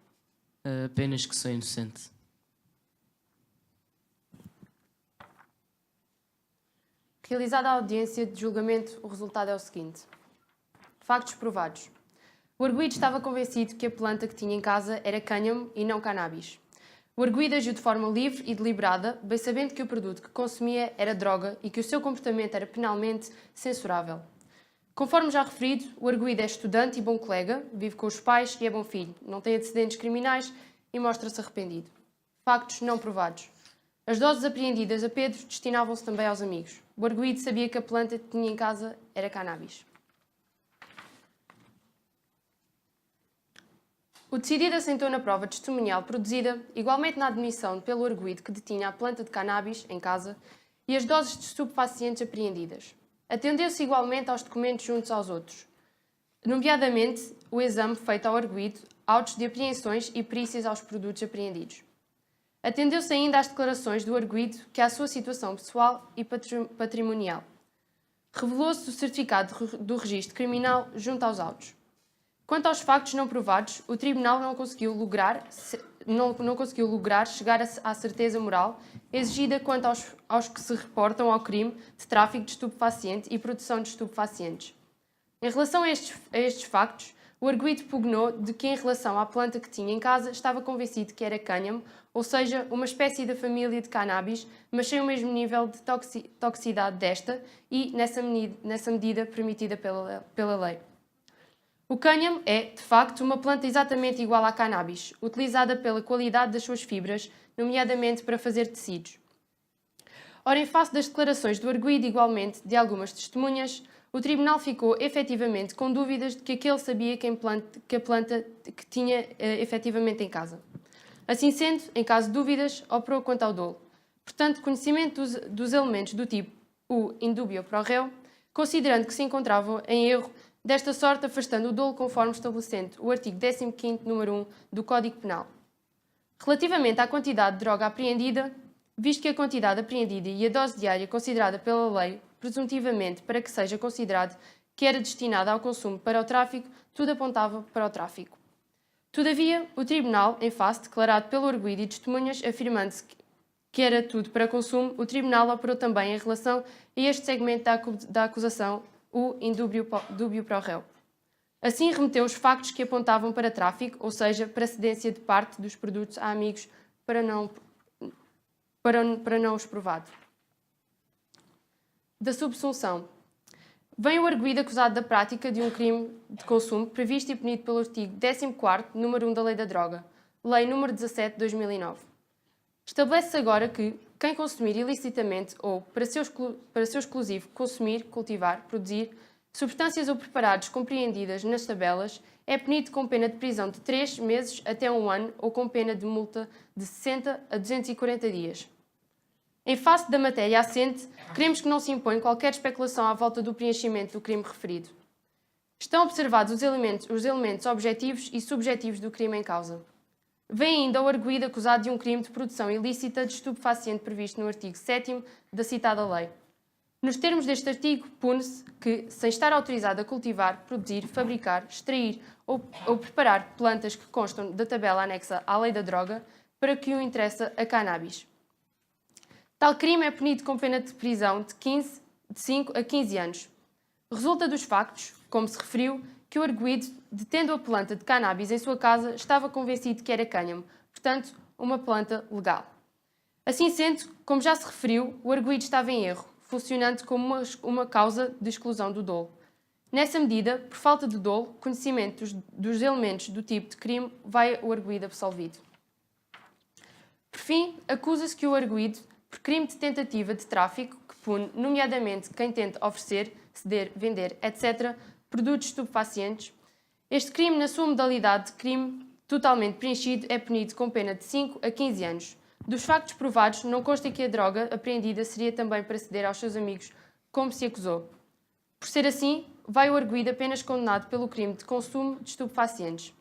Apenas que sou inocente. Realizada a audiência de julgamento, o resultado é o seguinte. Factos provados. O arguido estava convencido que a planta que tinha em casa era cânhamo e não cannabis. O arguido agiu de forma livre e deliberada, bem sabendo que o produto que consumia era droga e que o seu comportamento era penalmente censurável. Conforme já referido, o arguido é estudante e bom colega, vive com os pais e é bom filho, não tem antecedentes criminais e mostra-se arrependido. Factos não provados. As doses apreendidas a Pedro destinavam-se também aos amigos. O arguido sabia que a planta que tinha em casa era cannabis. O decidido assentou na prova testemunhal produzida, igualmente na admissão pelo arguido que detinha a planta de cannabis em casa e as doses de estupefacientes apreendidas. Atendeu-se igualmente aos documentos juntos aos outros, nomeadamente o exame feito ao arguido, autos de apreensões e perícias aos produtos apreendidos. Atendeu-se ainda às declarações do arguido que à sua situação pessoal e patrimonial. Revelou-se o certificado do registro criminal junto aos autos. Quanto aos factos não provados, o Tribunal não conseguiu lograr chegar à certeza moral exigida quanto aos que se reportam ao crime de tráfico de estupefaciente e produção de estupefacientes. Em relação a estes factos, o arguido pugnou de que, em relação à planta que tinha em casa, estava convencido que era cânhamo, ou seja, uma espécie da família de cannabis, mas sem o mesmo nível de toxicidade desta e, nessa medida, permitida pela lei. O cânhamo é, de facto, uma planta exatamente igual à cannabis, utilizada pela qualidade das suas fibras, nomeadamente para fazer tecidos. Ora, em face das declarações do arguido, igualmente de algumas testemunhas, o Tribunal ficou efetivamente com dúvidas de que aquele sabia que a planta que tinha efetivamente em casa. Assim sendo, em caso de dúvidas, operou quanto ao dolo. Portanto, conhecimento dos elementos do tipo o indúbio pro réu, considerando que se encontravam em erro, desta sorte afastando o dolo conforme estabelecendo o artigo 15º, número 1 do Código Penal. Relativamente à quantidade de droga apreendida, visto que a quantidade apreendida e a dose diária considerada pela lei, presuntivamente para que seja considerado que era destinada ao consumo para o tráfico, tudo apontava para o tráfico. Todavia, o Tribunal, em face declarado pelo arguido e testemunhas, afirmando-se que era tudo para consumo, o Tribunal operou também em relação a este segmento da acusação, o indúbio pro réu. Assim, remeteu os factos que apontavam para tráfico, ou seja, para cedência de parte dos produtos a amigos para não os provado. Da subsunção. Vem o arguido acusado da prática de um crime de consumo previsto e punido pelo artigo 14º, número 1 da Lei da Droga, Lei número 17 de 2009. Estabelece-se agora que quem consumir ilicitamente ou, para seu exclusivo, consumir, cultivar, produzir substâncias ou preparados compreendidas nas tabelas é punido com pena de prisão de 3 meses até 1 ano ou com pena de multa de 60 a 240 dias. Em face da matéria assente, queremos que não se impõe qualquer especulação à volta do preenchimento do crime referido. Estão observados os elementos objetivos e subjetivos do crime em causa. Vem ainda o arguido acusado de um crime de produção ilícita de estupefaciente previsto no artigo 7º da citada lei. Nos termos deste artigo, pune-se que, sem estar autorizado a cultivar, produzir, fabricar, extrair ou preparar plantas que constam da tabela anexa à lei da droga, para que o interessa a cannabis. Tal crime é punido com pena de prisão de 5 a 15 anos. Resulta dos factos, como se referiu, que o arguido, detendo a planta de cannabis em sua casa, estava convencido que era cânhamo, portanto, uma planta legal. Assim sendo, como já se referiu, o arguido estava em erro, funcionando como uma causa de exclusão do dolo. Nessa medida, por falta de dolo, conhecimento dos elementos do tipo de crime, vai o arguido absolvido. Por fim, acusa-se que o arguido, por crime de tentativa de tráfico, que pune, nomeadamente, quem tenta oferecer, ceder, vender, etc., produtos estupefacientes, este crime, na sua modalidade de crime totalmente preenchido, é punido com pena de 5 a 15 anos. Dos factos provados, não consta que a droga apreendida seria também para ceder aos seus amigos, como se acusou. Por ser assim, vai o arguido apenas condenado pelo crime de consumo de estupefacientes.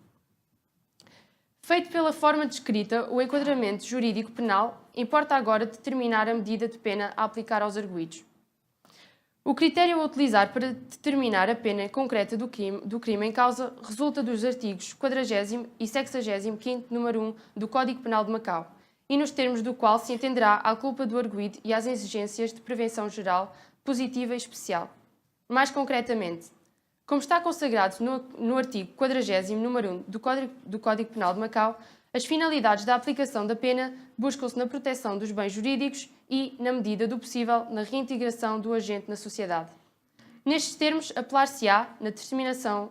Feito pela forma descrita, o enquadramento jurídico penal, importa agora determinar a medida de pena a aplicar aos arguidos. O critério a utilizar para determinar a pena concreta do crime em causa resulta dos artigos 40º e 65º, número 1, do Código Penal de Macau, e nos termos do qual se entenderá a culpa do arguido e às exigências de prevenção geral, positiva e especial. Mais concretamente, como está consagrado no artigo 40º, número 1, do Código Penal de Macau, as finalidades da aplicação da pena buscam-se na proteção dos bens jurídicos e, na medida do possível, na reintegração do agente na sociedade. Nestes termos, apelar-se-á, na determinação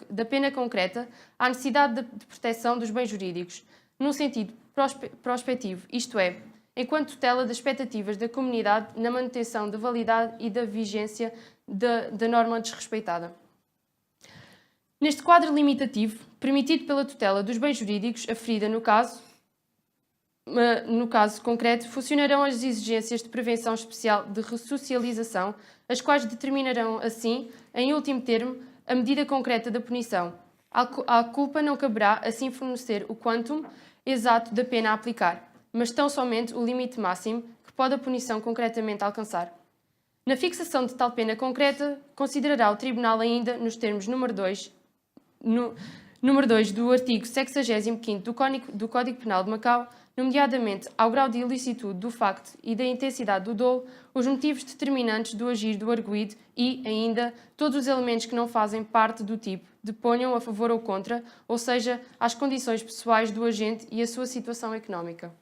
da pena concreta, à necessidade de proteção dos bens jurídicos, num sentido prospectivo, isto é, enquanto tutela das expectativas da comunidade na manutenção da validade e da vigência da norma desrespeitada. Neste quadro limitativo, permitido pela tutela dos bens jurídicos aferida no caso concreto, funcionarão as exigências de prevenção especial de ressocialização, as quais determinarão, assim, em último termo, a medida concreta da punição. À culpa não caberá, assim, fornecer o quantum exato da pena a aplicar, mas tão somente o limite máximo que pode a punição concretamente alcançar. Na fixação de tal pena concreta, considerará o Tribunal ainda, nos termos número 2 do artigo 65º do Código Penal de Macau, nomeadamente ao grau de ilicitude do facto e da intensidade do dolo, os motivos determinantes do agir do arguido e, ainda, todos os elementos que não fazem parte do tipo, deponham a favor ou contra, ou seja, as condições pessoais do agente e a sua situação económica.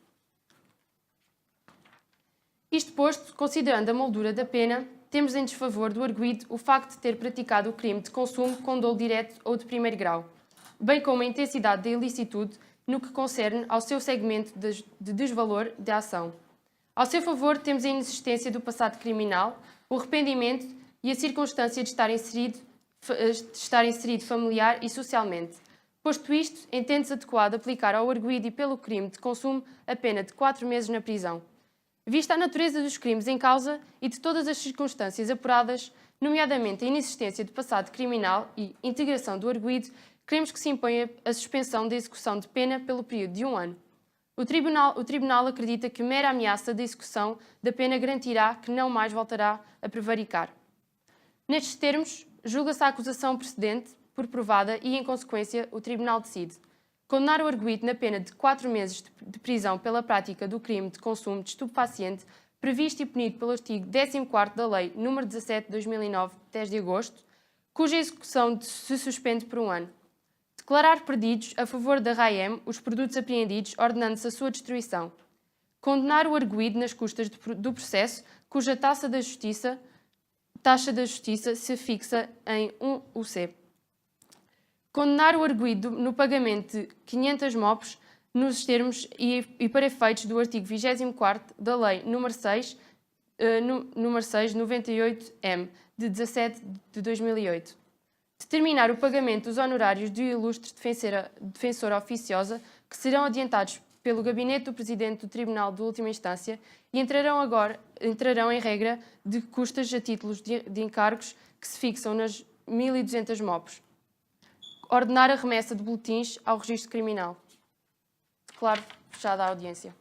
Isto posto, considerando a moldura da pena, temos em desfavor do arguido o facto de ter praticado o crime de consumo com dolo direto ou de primeiro grau, bem como a intensidade da ilicitude no que concerne ao seu segmento de desvalor da ação. Ao seu favor, temos a inexistência do passado criminal, o arrependimento e a circunstância de estar inserido familiar e socialmente. Posto isto, entende-se adequado aplicar ao arguido e pelo crime de consumo a pena de 4 meses na prisão. Vista a natureza dos crimes em causa e de todas as circunstâncias apuradas, nomeadamente a inexistência de passado criminal e integração do arguido, queremos que se imponha a suspensão da execução de pena pelo período de 1 ano. O Tribunal acredita que mera ameaça da execução da pena garantirá que não mais voltará a prevaricar. Nestes termos, julga-se a acusação precedente por provada e, em consequência, o Tribunal decide. Condenar o arguido na pena de 4 meses de prisão pela prática do crime de consumo de estupefaciente previsto e punido pelo artigo 14º da Lei nº 17 de 2009, 10 de agosto, cuja execução se suspende por 1 ano. Declarar perdidos a favor da RAEM os produtos apreendidos, ordenando-se a sua destruição. Condenar o arguido nas custas do processo, cuja taxa da justiça se fixa em 1 UC. Condenar o arguido no pagamento de 500 MOPs nos termos e para efeitos do artigo 24º da Lei nº 698-M, de 17 de 2008. Determinar o pagamento dos honorários do ilustre defensora oficiosa, que serão adiantados pelo Gabinete do Presidente do Tribunal de Última Instância e entrarão em regra de custas a títulos de encargos que se fixam nas 1.200 MOPs. Ordenar a remessa de boletins ao registro criminal. Declaro fechada a audiência.